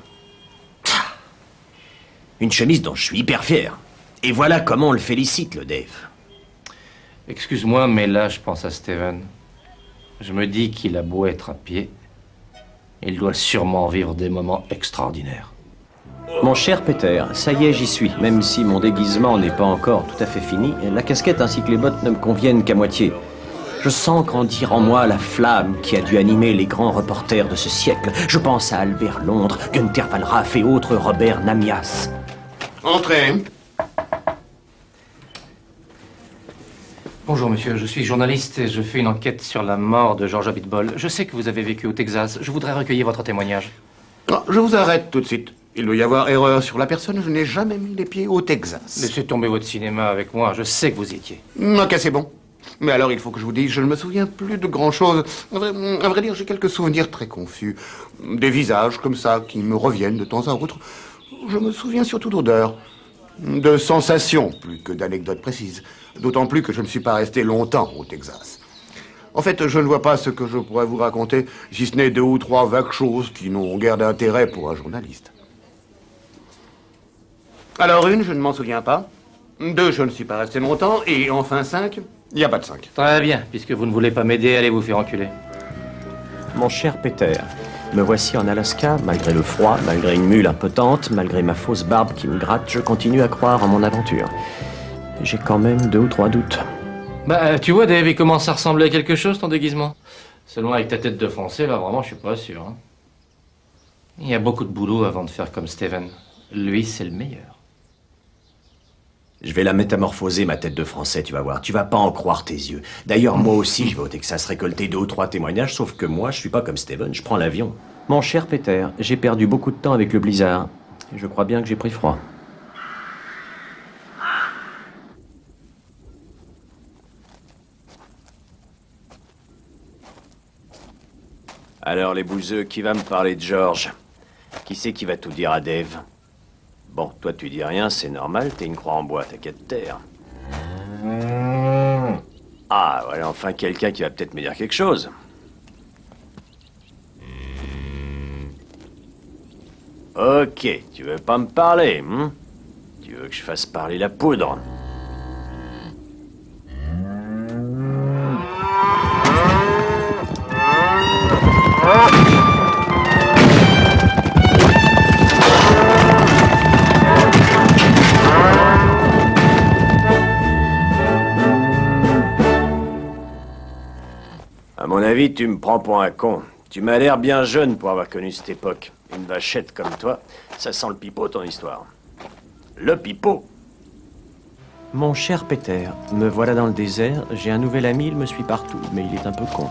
Une chemise dont je suis hyper fier. Et voilà comment on le félicite, le Dave. Excuse-moi, mais là, je pense à Steven. Je me dis qu'il a beau être à pied, il doit sûrement vivre des moments extraordinaires. Mon cher Peter, ça y est, j'y suis. Même si mon déguisement n'est pas encore tout à fait fini, la casquette ainsi que les bottes ne me conviennent qu'à moitié. Je sens grandir en moi la flamme qui a dû animer les grands reporters de ce siècle. Je pense à Albert Londres, Günther Wallraff et autres Robert Namias. Entrez. Bonjour monsieur, je suis journaliste et je fais une enquête sur la mort de George Abitbol. Je sais que vous avez vécu au Texas. Je voudrais recueillir votre témoignage. Oh, je vous arrête tout de suite. Il doit y avoir erreur sur la personne. Je n'ai jamais mis les pieds au Texas. Laissez tomber votre cinéma avec moi. Je sais que vous y étiez. Ok, c'est bon. Mais alors, il faut que je vous dise, je ne me souviens plus de grand-chose. À vrai dire, j'ai quelques souvenirs très confus. Des visages comme ça qui me reviennent de temps à autre. Je me souviens surtout d'odeurs. De sensations, plus que d'anecdotes précises. D'autant plus que je ne suis pas resté longtemps au Texas. En fait, je ne vois pas ce que je pourrais vous raconter, si ce n'est 2 ou 3 vagues choses qui n'ont guère d'intérêt pour un journaliste. Alors une, je ne m'en souviens pas. 2, je ne suis pas resté longtemps. Et enfin 5, il n'y a pas de 5. Très bien, puisque vous ne voulez pas m'aider, allez vous faire enculer. Mon cher Peter, me voici en Alaska, malgré le froid, malgré une mule impotente, malgré ma fausse barbe qui me gratte, je continue à croire en mon aventure. J'ai quand même 2 ou 3 doutes. Bah, tu vois, Dave, il commence à ressembler à quelque chose, ton déguisement. Seulement avec ta tête de français, là, vraiment, je suis pas sûr. Hein. Il y a beaucoup de boulot avant de faire comme Steven. Lui, c'est le meilleur. Je vais la métamorphoser, ma tête de français, tu vas voir. Tu vas pas en croire tes yeux. D'ailleurs, moi aussi, je vais au Texas récolter 2 ou 3 témoignages, sauf que moi, je suis pas comme Steven, je prends l'avion. Mon cher Peter, j'ai perdu beaucoup de temps avec le blizzard. Et je crois bien que j'ai pris froid. Alors, les bouseux, qui va me parler de George? Qui c'est qui va tout dire à Dave? Bon, toi, tu dis rien, c'est normal, t'es une croix en bois, t'as qu'à te taire. Ah, voilà enfin quelqu'un qui va peut-être me dire quelque chose. Ok, tu veux pas me parler, hein? Tu veux que je fasse parler la poudre? À mon avis, tu me prends pour un con. Tu m'as l'air bien jeune pour avoir connu cette époque. Une vachette comme toi, ça sent le pipeau, ton histoire. Le pipeau. Mon cher Peter, me voilà dans le désert. J'ai un nouvel ami, il me suit partout, mais il est un peu con.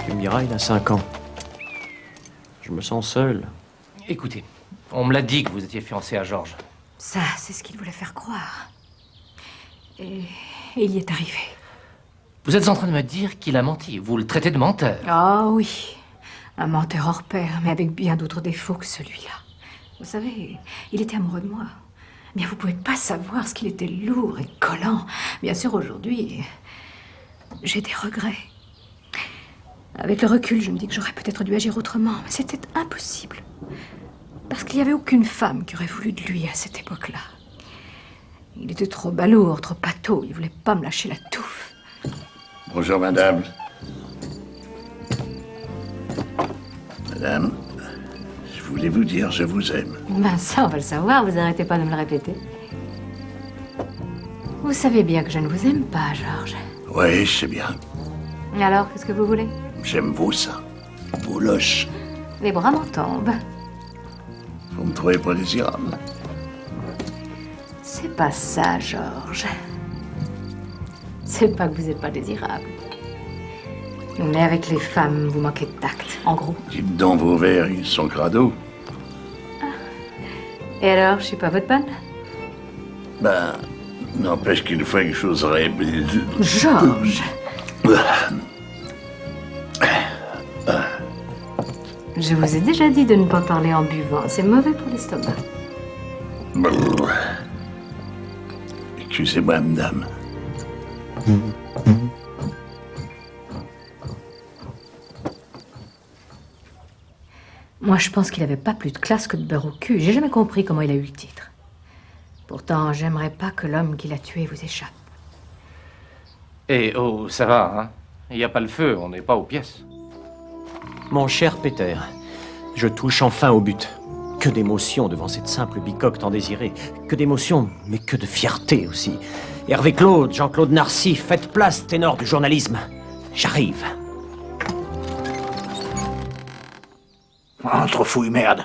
Tu me diras, il a 5 ans. Je me sens seul. Écoutez, on me l'a dit que vous étiez fiancé à George. Ça, c'est ce qu'il voulait faire croire. Et il y est arrivé. Vous êtes en train de me dire qu'il a menti. Vous le traitez de menteur. Ah oui, un menteur hors pair, mais avec bien d'autres défauts que celui-là. Vous savez, il était amoureux de moi. Bien, vous pouvez pas savoir ce qu'il était lourd et collant. Bien sûr, aujourd'hui, j'ai des regrets. Avec le recul, je me dis que j'aurais peut-être dû agir autrement, mais c'était impossible. Parce qu'il n'y avait aucune femme qui aurait voulu de lui à cette époque-là. Il était trop balourd, trop pâteau, il voulait pas me lâcher la touffe. Bonjour, madame. Madame, je voulais vous dire, je vous aime. Ben ça, on va le savoir, vous arrêtez pas de me le répéter. Vous savez bien que je ne vous aime pas, Georges. Oui, je sais bien. Et alors, qu'est-ce que vous voulez? J'aime vous, ça. Vos loches. Les bras m'en tombent. Vous me trouvez pas désirable. C'est pas ça, Georges. C'est pas que vous êtes pas désirable. Mais avec les femmes, vous manquez de tact, en gros. Dites donc, vos verres, ils sont crado. Et alors, je suis pas votre bonne? Ben, n'empêche qu'une fois que j'oserais... Georges! Je vous ai déjà dit de ne pas parler en buvant. C'est mauvais pour l'estomac. Excusez-moi, madame. Moi, je pense qu'il avait pas plus de classe que de beurre au cul. J'ai jamais compris comment il a eu le titre. Pourtant, j'aimerais pas que l'homme qui l'a tué vous échappe. Eh oh, ça va, hein? Il n'y a pas le feu, on n'est pas aux pièces. Mon cher Peter, je touche enfin au but. Que d'émotions devant cette simple bicoque tant désirée. Que d'émotions, mais que de fierté aussi. Hervé Claude, Jean-Claude Narcy, faites place, ténor du journalisme. J'arrive. Entre fouille merde.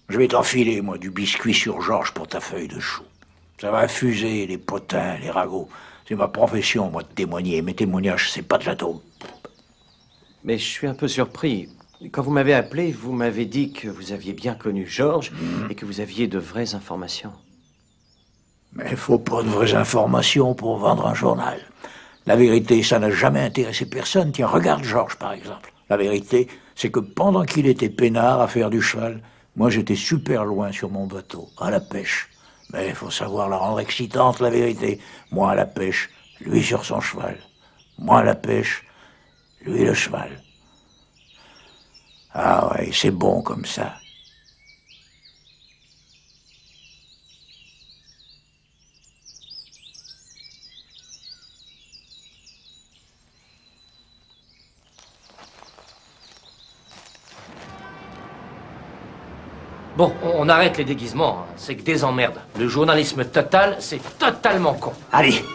Je vais t'enfiler, moi, du biscuit sur Georges pour ta feuille de chou. Ça va fuser, les potins, les ragots. C'est ma profession, moi, de témoigner. Mes témoignages, c'est pas de l'atome. Mais je suis un peu surpris. Quand vous m'avez appelé, vous m'avez dit que vous aviez bien connu Georges et que vous aviez de vraies informations. Mais il faut pas de vraies informations pour vendre un journal. La vérité, ça n'a jamais intéressé personne. Tiens, regarde Georges, par exemple. La vérité, c'est que pendant qu'il était peinard à faire du cheval, moi, j'étais super loin sur mon bateau, à la pêche. Mais il faut savoir la rendre excitante, la vérité. Moi, à la pêche, lui sur son cheval. Moi, à la pêche, lui le cheval. Ah ouais, c'est bon comme ça. Bon, on arrête les déguisements. Hein. C'est que des emmerdes. Le journalisme total, c'est totalement con. Allez.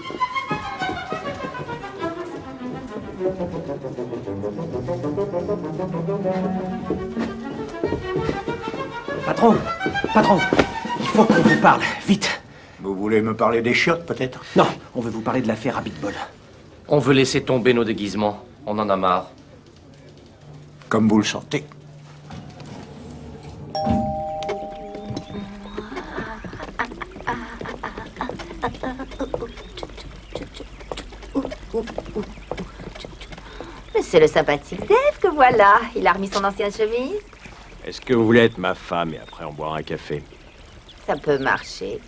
Patron, patron, il faut qu'on vous parle, vite. Vous voulez me parler des chiottes, peut-être? Non, on veut vous parler de l'affaire Abitbol. On veut laisser tomber nos déguisements. On en a marre. Comme vous le sentez. Mais c'est le sympathique Dave que voilà. Il a remis son ancienne chemise. Est-ce que vous voulez être ma femme et après on boira un café? Ça peut marcher.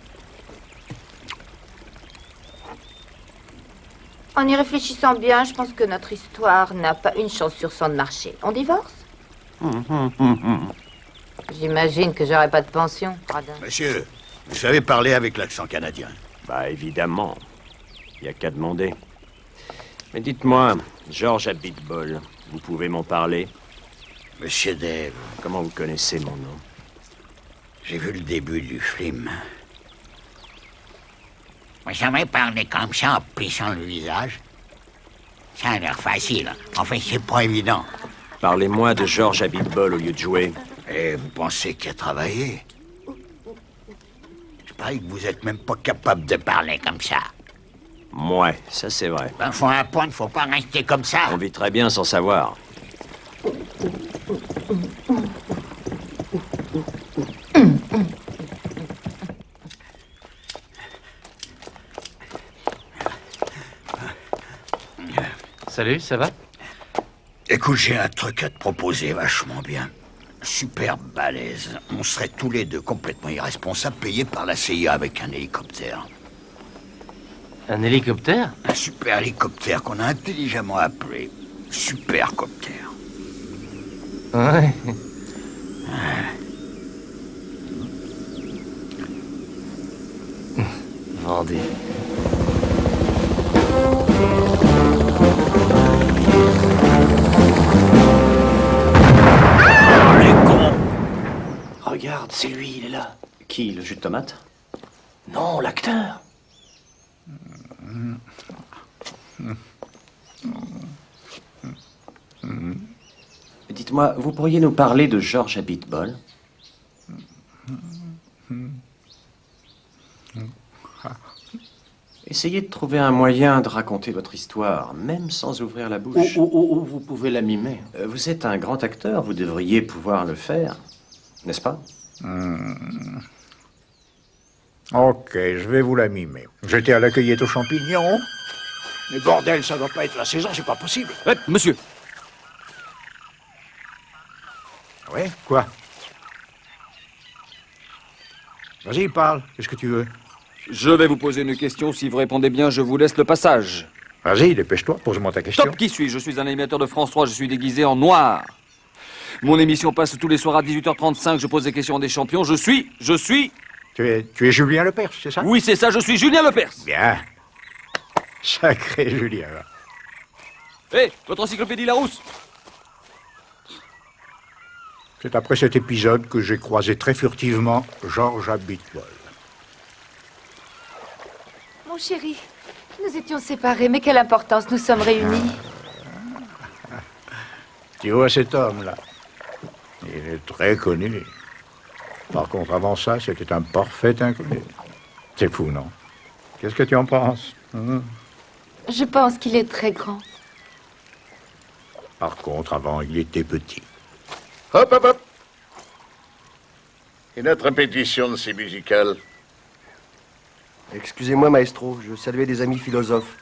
En y réfléchissant bien, je pense que notre histoire n'a pas une chance sur 100 de marcher. On divorce? J'imagine que j'aurai pas de pension, Radin. Monsieur, vous savez parler avec l'accent canadien? Bah évidemment. Il n'y a qu'à demander. Mais dites-moi, George Abitbol, vous pouvez m'en parler? Monsieur Dave. Comment vous connaissez mon nom? J'ai vu le début du film. Vous savez parler comme ça en plissant le visage? Ça a l'air facile. Enfin, c'est pas évident. Parlez-moi de George Abitbol au lieu de jouer. Et vous pensez qu'il a travaillé? Je parie que vous êtes même pas capable de parler comme ça. Ouais, ça c'est vrai. Ben, faut un point, faut pas rester comme ça. On vit très bien sans savoir. Salut, ça va? Écoute, j'ai un truc à te proposer vachement bien. Super balèze. On serait tous les deux complètement irresponsables, payés par la CIA avec un hélicoptère. Un hélicoptère? Un super hélicoptère qu'on a intelligemment appelé Supercoptère. Ouais. Vendé. Regarde, c'est lui, il est là. Qui, le jus de tomate? Non, l'acteur. Dites-moi, vous pourriez nous parler de George Abitbol? Essayez de trouver un moyen de raconter votre histoire, même sans ouvrir la bouche. Ou vous pouvez la mimer. Vous êtes un grand acteur, vous devriez pouvoir le faire, n'est-ce pas? Ok, je vais vous la mimer. J'étais à la cueillette aux champignons. Mais bordel, ça doit pas être la saison, c'est pas possible. Monsieur. Oui, quoi? Vas-y, parle. Qu'est-ce que tu veux? Je vais vous poser une question. Si vous répondez bien, je vous laisse le passage. Vas-y, dépêche-toi, pose-moi ta question. Stop, qui suis-je? Je suis un animateur de France 3, je suis déguisé en noir. Mon émission passe tous les soirs à 18h35, je pose des questions à des champions. Je suis... Tu es Julien Lepers, c'est ça? Oui, c'est ça, je suis Julien Lepers. Bien. Sacré Julien. Hé, votre encyclopédie Larousse. C'est après cet épisode que j'ai croisé très furtivement George Abitbol. Mon chéri, nous étions séparés, mais quelle importance, nous sommes réunis. Tu vois cet homme-là? Il est très connu. Par contre, avant ça, c'était un parfait inconnu. C'est fou, non? Qu'est-ce que tu en penses? Je pense qu'il est très grand. Par contre, avant, il était petit. Hop, hop, hop. Et notre répétition de ces musicales? Excusez-moi, maestro, je saluais des amis philosophes.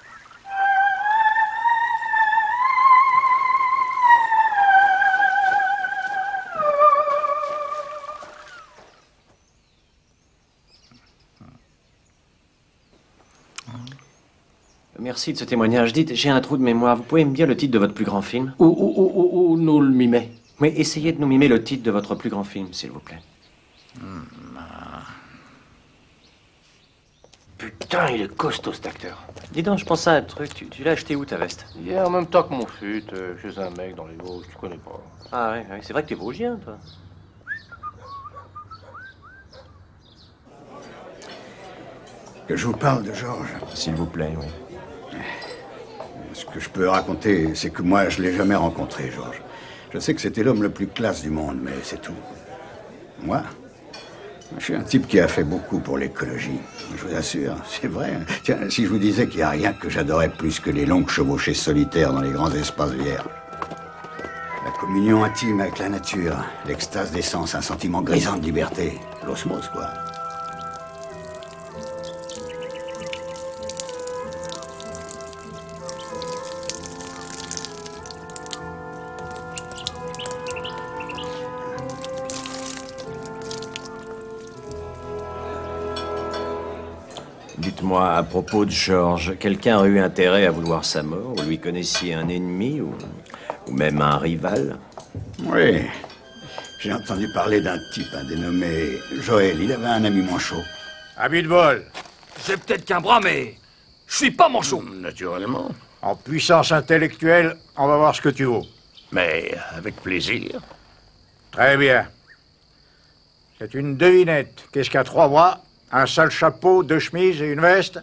Merci de ce témoignage. Dites, j'ai un trou de mémoire. Vous pouvez me dire le titre de votre plus grand film? Ou nous le mimer. Oui, essayez de nous mimer le titre de votre plus grand film, s'il vous plaît. Putain, il est costaud, cet acteur. Dis donc, je pense à un truc. Tu l'as acheté où, ta veste? Hier, en même temps que mon fut, chez un mec dans les Vosges, tu connais pas. Ah ouais, c'est vrai que t'es vosgien, toi. Que je vous parle de Georges. S'il vous plaît, oui. Ce que je peux raconter, c'est que moi, je l'ai jamais rencontré, Georges. Je sais que c'était l'homme le plus classe du monde, mais c'est tout. Moi, je suis un type qui a fait beaucoup pour l'écologie. Je vous assure, c'est vrai. Tiens, si je vous disais qu'il n'y a rien que j'adorais plus que les longues chevauchées solitaires dans les grands espaces verts. La communion intime avec la nature, l'extase des sens, un sentiment grisant de liberté. L'osmose, quoi. Dites-moi, à propos de Georges, quelqu'un a eu intérêt à vouloir sa mort? Vous lui connaissiez un ennemi ou même un rival? Oui. J'ai entendu parler d'un type, un dénommé Joël. Il avait un ami manchot. Abitbol. J'ai peut-être qu'un bras, mais je suis pas manchot. Naturellement. En puissance intellectuelle, on va voir ce que tu vaux. Mais avec plaisir. Très bien. C'est une devinette. Qu'est-ce qu'à 3 bras? Un seul chapeau, 2 chemises et une veste,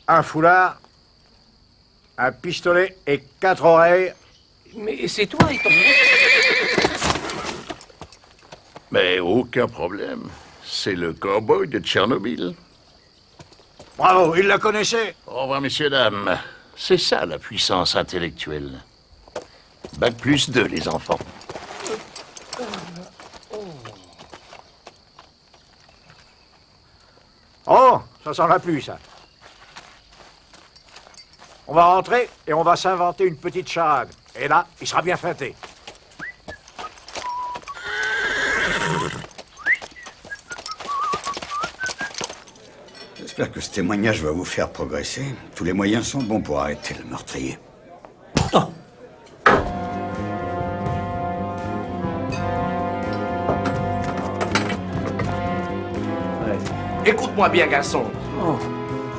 un foulard, un pistolet et 4 oreilles. Mais c'est toi et ton... Mais aucun problème. C'est le cow-boy de Tchernobyl. Bravo, il la connaissait. Au revoir, messieurs, dames. C'est ça, la puissance intellectuelle. Bac plus 2, les enfants. Oh, ça sent la pluie, ça. On va rentrer et on va s'inventer une petite charade. Et là, il sera bien fêté. J'espère que ce témoignage va vous faire progresser. Tous les moyens sont bons pour arrêter le meurtrier. Écoute-moi bien, garçon.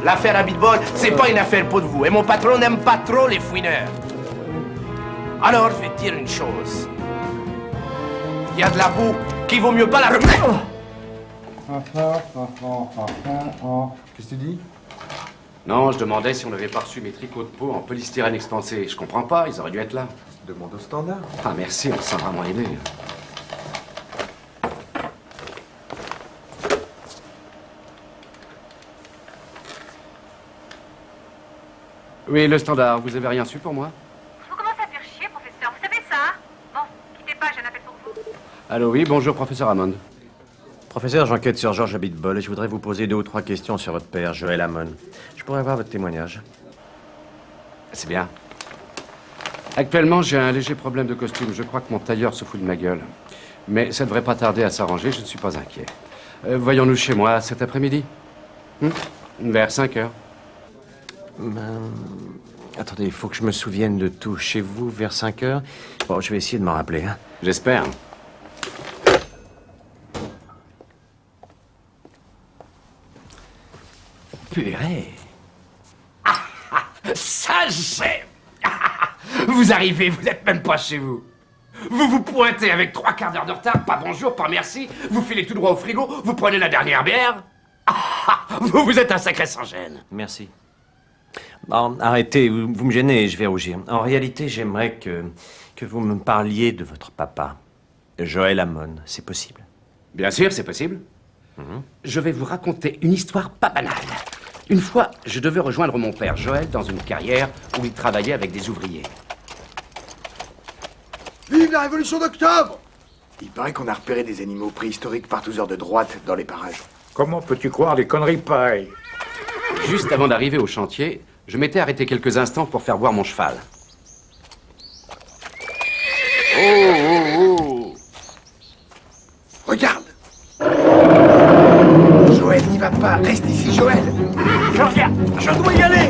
L'affaire Abitbol, c'est pas une affaire pour vous. Et mon patron n'aime pas trop les fouineurs. Alors, je vais te dire une chose. Il y a de la boue qui vaut mieux pas la remettre. Qu'est-ce que tu dis? Non, je demandais si on n'avait pas reçu mes tricots de peau en polystyrène expansé. Je comprends pas, ils auraient dû être là. Demande au standard. Ah, merci, on se sent vraiment aidé. Oui, le standard, vous avez rien su pour moi? Vous commencez à faire chier, professeur. Vous savez ça, hein? Bon, quittez pas, j'ai un appel pour vous. Allô, oui, bonjour, professeur Hammond. Professeur, j'enquête sur Georges Abitbol et je voudrais vous poser 2 ou 3 questions sur votre père, Joël Hammond. Je pourrais avoir votre témoignage. C'est bien. Actuellement, j'ai un léger problème de costume. Je crois que mon tailleur se fout de ma gueule. Mais ça devrait pas tarder à s'arranger, je ne suis pas inquiet. Voyons-nous chez moi cet après-midi. Vers 5 heures. Attendez, il faut que je me souvienne de tout. Chez vous, vers 5 heures? Bon, je vais essayer de m'en rappeler. Hein. J'espère. Purée. Ça, j'aime. Vous arrivez, vous n'êtes même pas chez vous. Vous vous pointez avec 3 quarts d'heure de retard, pas bonjour, pas merci. Vous filez tout droit au frigo, vous prenez la dernière bière. Vous êtes un sacré sans-gêne. Merci. Bon, arrêtez, vous me gênez, je vais rougir. En réalité, j'aimerais que vous me parliez de votre papa, Joël Hammond. C'est possible? Bien sûr, c'est possible. Je vais vous raconter une histoire pas banale. Une fois, je devais rejoindre mon père Joël dans une carrière où il travaillait avec des ouvriers. Vive la révolution d'octobre! Il paraît qu'on a repéré des animaux préhistoriques partouzeurs de droite dans les parages. Comment peux-tu croire des conneries pareilles? Juste avant d'arriver au chantier, je m'étais arrêté quelques instants pour faire boire mon cheval. Oh! Regarde! Joël, n'y va pas! Reste ici, Joël! Je dois y aller!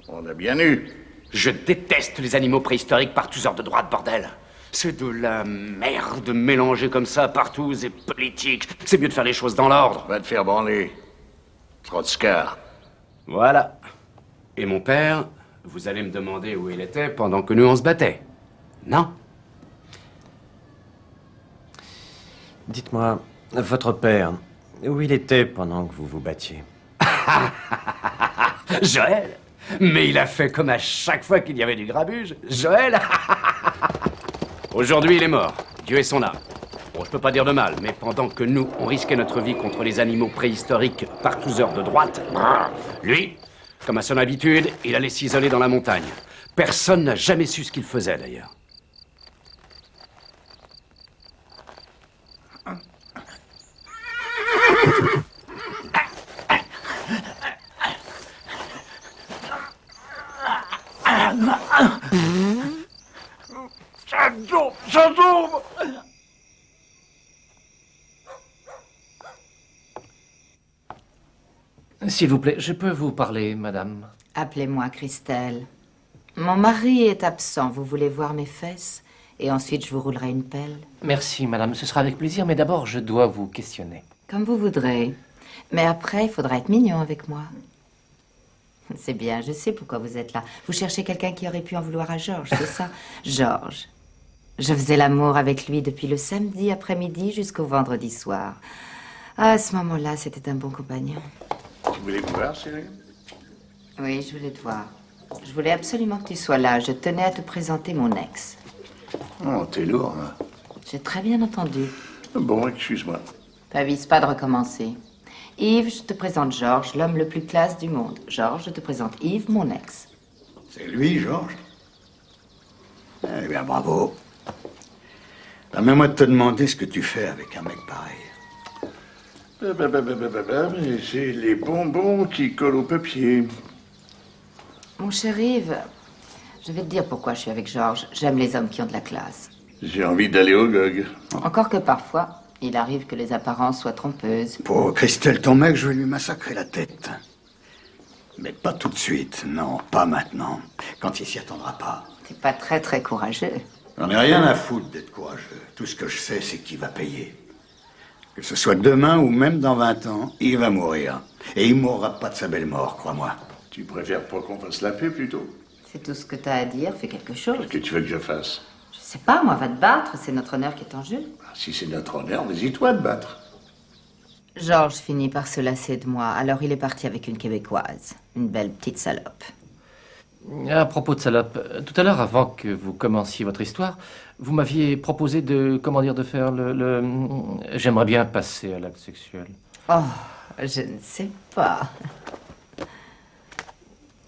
On a bien eu. Je déteste les animaux préhistoriques par tous heures de droite, bordel. C'est de la merde mélangée comme ça partout, c'est politique. C'est mieux de faire les choses dans l'ordre. Va te faire branler. Trotskar. Voilà. Et mon père, vous allez me demander où il était pendant que nous on se battait. Non? Dites-moi, votre père, où il était pendant que vous vous battiez? Joël? Mais il a fait comme à chaque fois qu'il y avait du grabuge. Joël? Aujourd'hui, il est mort. Dieu ait son âme. Bon, je peux pas dire de mal, mais pendant que nous, on risquait notre vie contre les animaux préhistoriques partouzeurs de droite, lui, comme à son habitude, il allait s'isoler dans la montagne. Personne n'a jamais su ce qu'il faisait, d'ailleurs. Ça tombe. S'il vous plaît, je peux vous parler, madame? Appelez-moi Christelle. Mon mari est absent. Vous voulez voir mes fesses? Et ensuite, je vous roulerai une pelle. Merci, madame, ce sera avec plaisir, mais d'abord, je dois vous questionner. Comme vous voudrez. Mais après, il faudra être mignon avec moi. C'est bien, je sais pourquoi vous êtes là. Vous cherchez quelqu'un qui aurait pu en vouloir à Georges, c'est ça? Georges. Je faisais l'amour avec lui depuis le samedi après-midi jusqu'au vendredi soir. À ce moment-là, c'était un bon compagnon. Tu voulais me voir, Cyril? Oui, je voulais te voir. Je voulais absolument que tu sois là. Je tenais à te présenter mon ex. Oh, t'es lourd, hein. J'ai très bien entendu. Bon, excuse-moi. T'avises pas de recommencer. Yves, je te présente Georges, l'homme le plus classe du monde. Georges, je te présente Yves, mon ex. C'est lui, Georges? Eh bien, bravo. Permets-moi de te demander ce que tu fais avec un mec pareil. Mais c'est les bonbons qui collent au papier. Mon cher Yves, je vais te dire pourquoi je suis avec Georges. J'aime les hommes qui ont de la classe. J'ai envie d'aller au GOG. Encore que parfois, il arrive que les apparences soient trompeuses. Pour Christelle, ton mec, je vais lui massacrer la tête. Mais pas tout de suite, non, pas maintenant. Quand il s'y attendra pas. T'es pas très très courageux. J'en ai rien à foutre d'être courageux. Tout ce que je sais, c'est qui va payer. Que ce soit demain ou même dans 20 ans, il va mourir. Et il mourra pas de sa belle mort, crois-moi. Tu préfères pas qu'on fasse la paix, plutôt? C'est tout ce que t'as à dire, fais quelque chose. Qu'est-ce que tu veux que je fasse? Je sais pas, moi, va te battre, c'est notre honneur qui est en jeu. Si c'est notre honneur, vas-y toi de battre. Georges finit par se lasser de moi, alors il est parti avec une Québécoise. Une belle petite salope. À propos de salope, tout à l'heure, avant que vous commenciez votre histoire, vous m'aviez proposé de, comment dire, de faire J'aimerais bien passer à l'acte sexuel. Oh, je ne sais pas.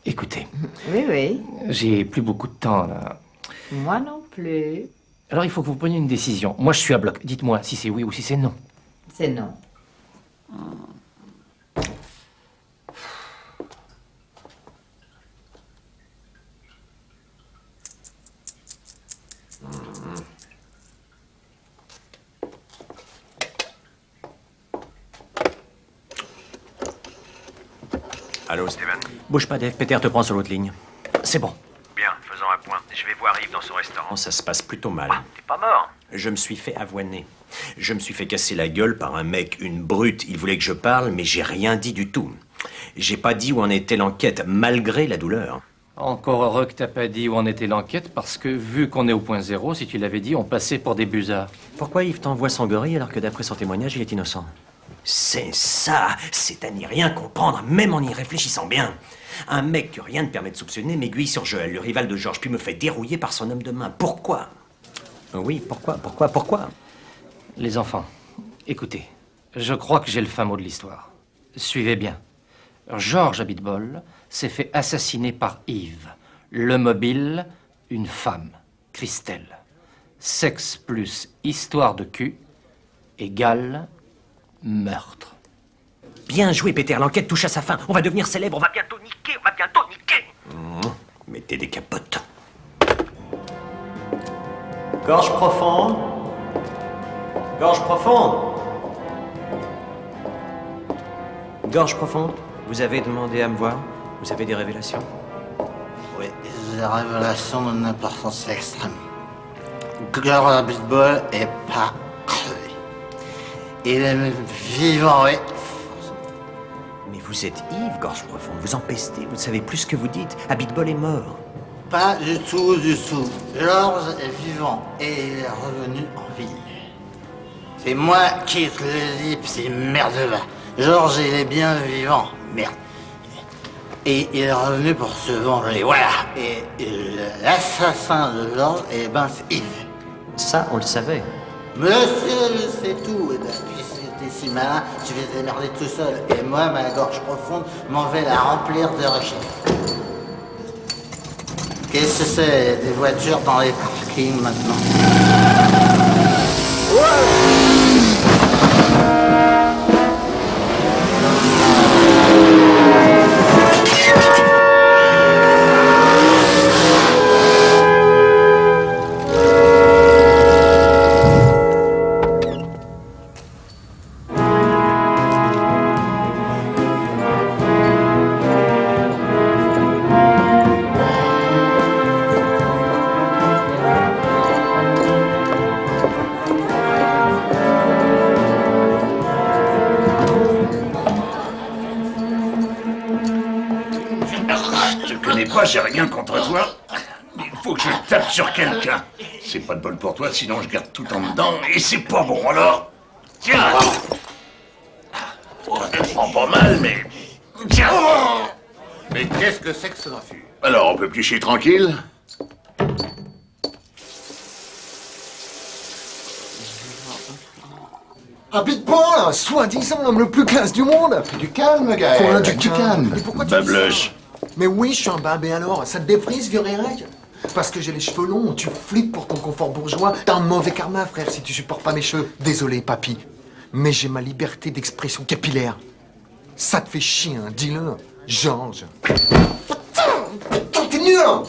Écoutez. Oui, oui. J'ai plus beaucoup de temps, là. Moi non plus. Alors, il faut que vous preniez une décision. Moi, je suis à bloc. Dites-moi si c'est oui ou si c'est non. C'est non. Allô, Steven? Bouge pas, Dave. Peter te prend sur l'autre ligne. C'est bon. Bien, faisons un point. Je vais voir Yves dans son restaurant. Ça se passe plutôt mal. T'es pas mort? Je me suis fait avoiner. Je me suis fait casser la gueule par un mec, une brute. Il voulait que je parle, mais j'ai rien dit du tout. J'ai pas dit où en était l'enquête, malgré la douleur. Encore heureux que t'as pas dit où en était l'enquête, parce que vu qu'on est au point zéro, si tu l'avais dit, on passait pour des busards. Pourquoi Yves t'envoie son gorille alors que d'après son témoignage, il est innocent? C'est ça, c'est à n'y rien comprendre, même en y réfléchissant bien. Un mec que rien ne permet de soupçonner m'aiguille sur Joël, le rival de Georges, puis me fait dérouiller par son homme de main. Pourquoi? Oui, pourquoi? Les enfants, écoutez, je crois que j'ai le fin mot de l'histoire. Suivez bien. Georges Abitbol s'est fait assassiner par Yves. Le mobile, une femme, Christelle. Sexe plus histoire de cul égale meurtre. Bien joué, Peter, l'enquête touche à sa fin. On va devenir célèbre, on va bientôt niquer, Mettez des capotes. Gorge profonde. Gorge profonde. Gorge profonde. Vous avez demandé à me voir. Vous avez des révélations. Oui, des révélations d'une importance extrême. George Abitbol est pas crevé. Il est vivant, oui. Mais vous êtes ivre, gorge profonde. Vous empestez, vous ne savez plus ce que vous dites. Abitbol est mort. Pas du tout, du tout. George est vivant et il est revenu en ville. C'est moi qui te le dis, petit merde va. George, il est bien vivant, merde. Et il est revenu pour se venger, voilà. Et l'assassin de George, eh ben, c'est Yves. Ça, on le savait. Monsieur, je sais tout. Et ben, puisque t'es si malin, tu vas te démerder tout seul. Et moi, ma gorge profonde, m'en vais la remplir de recherches. Qu'est-ce que c'est? Des voitures dans les parkings maintenant. J'ai rien contre toi. Il faut que je tape sur quelqu'un. C'est pas de bol pour toi, sinon je garde tout en dedans et c'est pas bon alors. Tiens. Je prends pas mal, mais. Tiens. Mais qu'est-ce que c'est que ce refus? Alors, on peut plus chier tranquille? Abitbol, soi-disant l'homme le plus classe du monde. Du calme, gars. Quoi, du calme. Mais pourquoi tu dis ça? Babluche. Mais oui, je suis un babé alors. Ça te défrise, vieux Rérec? Parce que j'ai les cheveux longs, tu flippes pour ton confort bourgeois. T'as un mauvais karma, frère, si tu supportes pas mes cheveux. Désolé, papy. Mais j'ai ma liberté d'expression capillaire. Ça te fait chier, hein, dis-le. Georges. Putain, t'es nul, hein.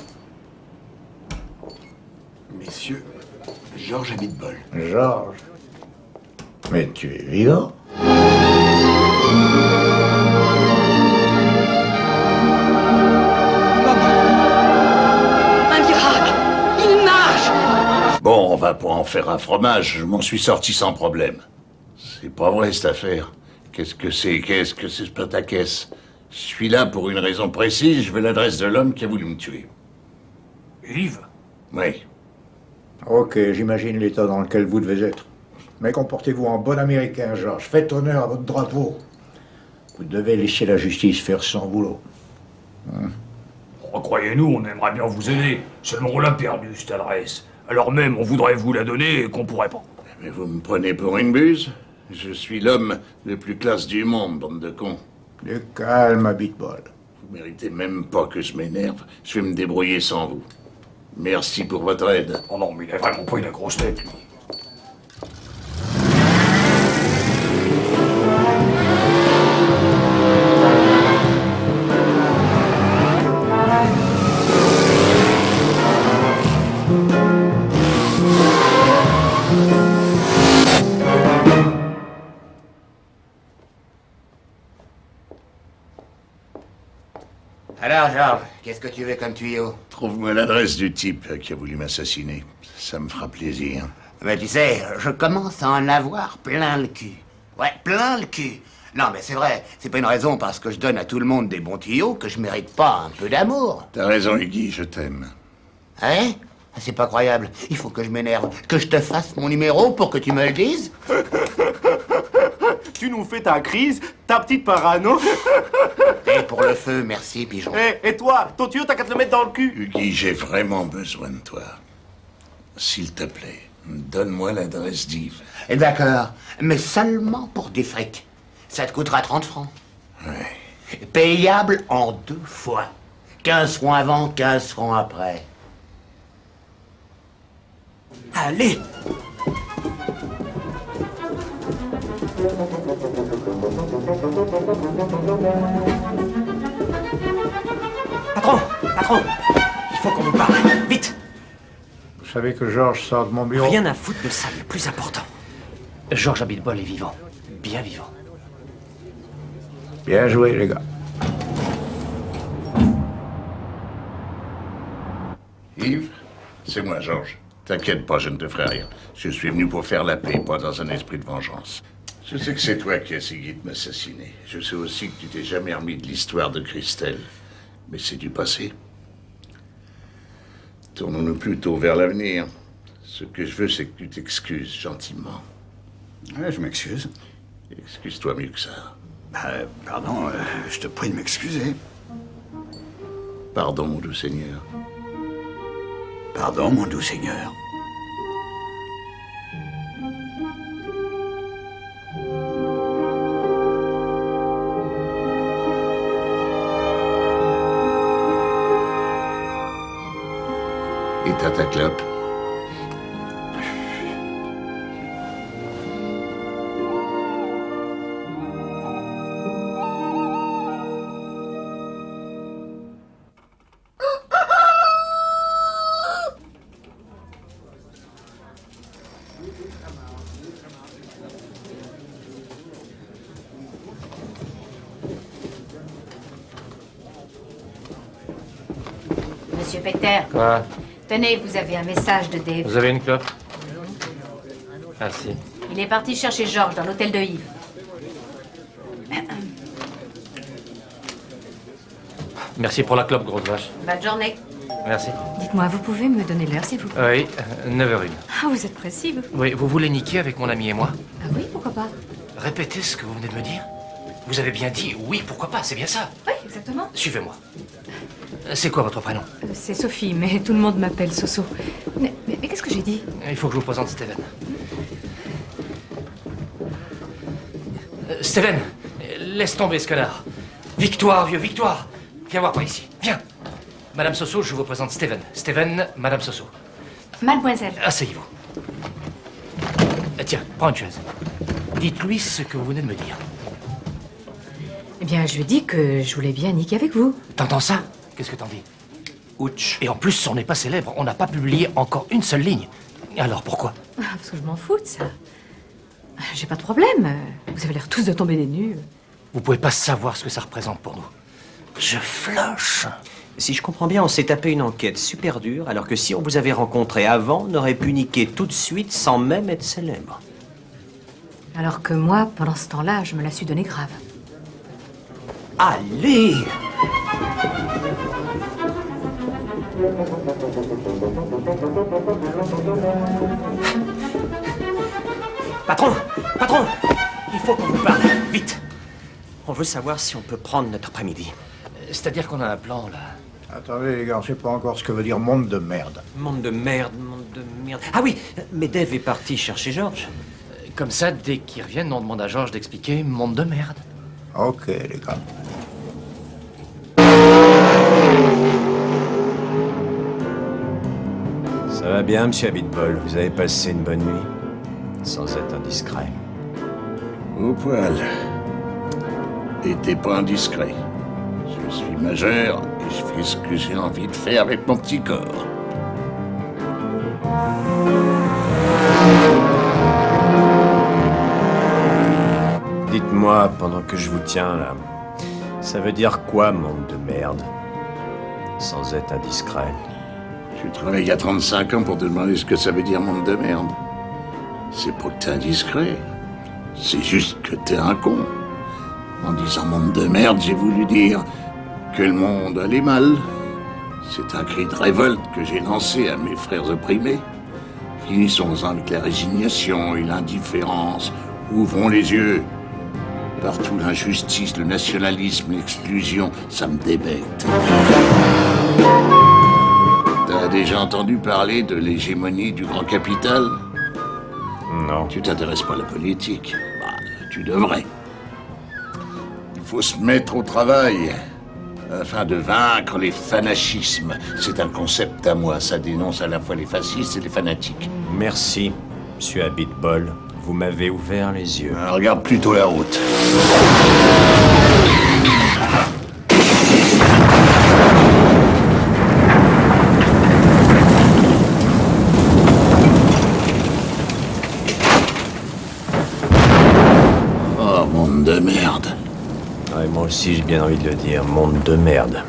Messieurs, Georges Abitbol. Georges. Mais tu es vivant? Bon, on va pas en faire un fromage, je m'en suis sorti sans problème. C'est pas vrai cette affaire. Qu'est-ce que c'est ce pataquès? Je suis là pour une raison précise, je veux l'adresse de l'homme qui a voulu me tuer. Yves? Oui. Ok, j'imagine l'état dans lequel vous devez être. Mais comportez-vous en bon américain, Georges. Faites honneur à votre drapeau. Vous devez laisser la justice faire son boulot. Oh, croyez-nous, on aimerait bien vous aider. Seulement on l'a perdu, cette adresse. Alors même, on voudrait vous la donner et qu'on pourrait pas. Mais vous me prenez pour une buse? Je suis l'homme le plus classe du monde, bande de cons. Du calme, Abitbol. Vous méritez même pas que je m'énerve. Je vais me débrouiller sans vous. Merci pour votre aide. Oh non, mais il a vraiment pas une grosse tête, lui. Alors, Georges, qu'est-ce que tu veux comme tuyau? Trouve-moi l'adresse du type qui a voulu m'assassiner. Ça me fera plaisir. Mais tu sais, je commence à en avoir plein le cul. Ouais, plein le cul. Non, mais c'est vrai, c'est pas une raison parce que je donne à tout le monde des bons tuyaux que je mérite pas un peu d'amour. T'as raison, Huggy, je t'aime. Hein? C'est pas croyable. Il faut que je m'énerve. Que je te fasse mon numéro pour que tu me le dises? Tu nous fais ta crise, ta petite parano. Et pour le feu, merci, pigeon. Et toi, ton tuyau, t'as qu'à te le mettre dans le cul. Huggy, j'ai vraiment besoin de toi. S'il te plaît, donne-moi l'adresse d'Yves. D'accord, mais seulement pour des frics. Ça te coûtera 30 francs. Ouais. Payable en 2 fois. 15 francs avant, 15 francs après. Allez! Patron, il faut qu'on vous parle, vite! Vous savez que Georges sort de mon bureau? Rien à foutre de ça, le plus important. Georges Abitbol est vivant, bien vivant. Bien joué, les gars. Yves, c'est moi, Georges. T'inquiète pas, je ne te ferai rien. Je suis venu pour faire la paix, pas dans un esprit de vengeance. Je sais que c'est toi qui as essayé de m'assassiner. Je sais aussi que tu t'es jamais remis de l'histoire de Christelle. Mais c'est du passé. Tournons-nous plutôt vers l'avenir. Ce que je veux, c'est que tu t'excuses gentiment. Ouais, je m'excuse. Excuse-toi mieux que ça. Pardon, je te prie de m'excuser. Pardon, mon doux Seigneur. Pardon, mon doux Seigneur. Et t'as ta clope? Monsieur Peter. Quoi? Tenez, vous avez un message de Dave. Vous avez une clope? Merci. Il est parti chercher Georges dans l'hôtel de Yves. Merci pour la clope, grosse vache. Bonne journée. Merci. Dites-moi, vous pouvez me donner l'heure, s'il vous plaît? Oui, 9h01. Ah, vous êtes précis, vous? Oui, vous voulez niquer avec mon ami et moi? Ah oui, pourquoi pas? Répétez ce que vous venez de me dire. Vous avez bien dit oui, pourquoi pas, c'est bien ça? Oui, exactement. Suivez-moi. C'est quoi votre prénom? C'est Sophie, mais tout le monde m'appelle Soso. Mais qu'est-ce que j'ai dit? Il faut que je vous présente Steven. Steven, laisse tomber ce connard. Victoire, vieux, victoire. Viens voir par ici, viens. Madame Soso, je vous présente Steven. Steven, Madame Soso. Mademoiselle. Asseyez-vous. Tiens, prends une chaise. Dites-lui ce que vous venez de me dire. Eh bien, je lui ai dit que je voulais bien niquer avec vous. T'entends ça? Qu'est-ce que t'en dis? Ouch. Et en plus, on n'est pas célèbre. On n'a pas publié encore une seule ligne. Alors, pourquoi? Parce que je m'en fous de ça. J'ai pas de problème. Vous avez l'air tous de tomber des nues. Vous pouvez pas savoir ce que ça représente pour nous. Je flush. Si je comprends bien, on s'est tapé une enquête super dure, alors que si on vous avait rencontré avant, on aurait pu niquer tout de suite sans même être célèbre. Alors que moi, pendant ce temps-là, je me la suis donnée grave. Allez! Patron! Patron! Il faut qu'on vous parle, vite! On veut savoir si on peut prendre notre après-midi. C'est-à-dire qu'on a un plan, là. Attendez, les gars, je sais pas encore ce que veut dire monde de merde. Monde de merde, monde de merde. Ah oui, mais Dave est parti chercher Georges. Comme ça, dès qu'ils reviennent, on demande à Georges d'expliquer monde de merde. Ok, les gars. Ça va bien, monsieur Abitbol? Vous avez passé une bonne nuit? Sans être indiscret. Au poil. Et t'es pas indiscret. Je suis majeur et je fais ce que j'ai envie de faire avec mon petit corps. Dites-moi, pendant que je vous tiens là, ça veut dire quoi, monde de merde? Sans être indiscret. Tu travailles il y a 35 ans pour te demander ce que ça veut dire monde de merde. C'est pas que t'es indiscret. C'est juste que t'es un con. En disant monde de merde, j'ai voulu dire que le monde allait mal. C'est un cri de révolte que j'ai lancé à mes frères opprimés. Finissons-en avec la résignation et l'indifférence. Ouvrons les yeux. Partout l'injustice, le nationalisme, l'exclusion, ça me débecte. T'as déjà entendu parler de l'hégémonie du grand capital? Non. Tu t'intéresses pas à la politique? Bah, tu devrais. Il faut se mettre au travail afin de vaincre les fanachismes. C'est un concept à moi, ça dénonce à la fois les fascistes et les fanatiques. Merci, monsieur Abitbol. Vous m'avez ouvert les yeux. Regarde plutôt la route. Oh, monde de merde. Ouais, moi aussi, j'ai bien envie de le dire. Monde de merde.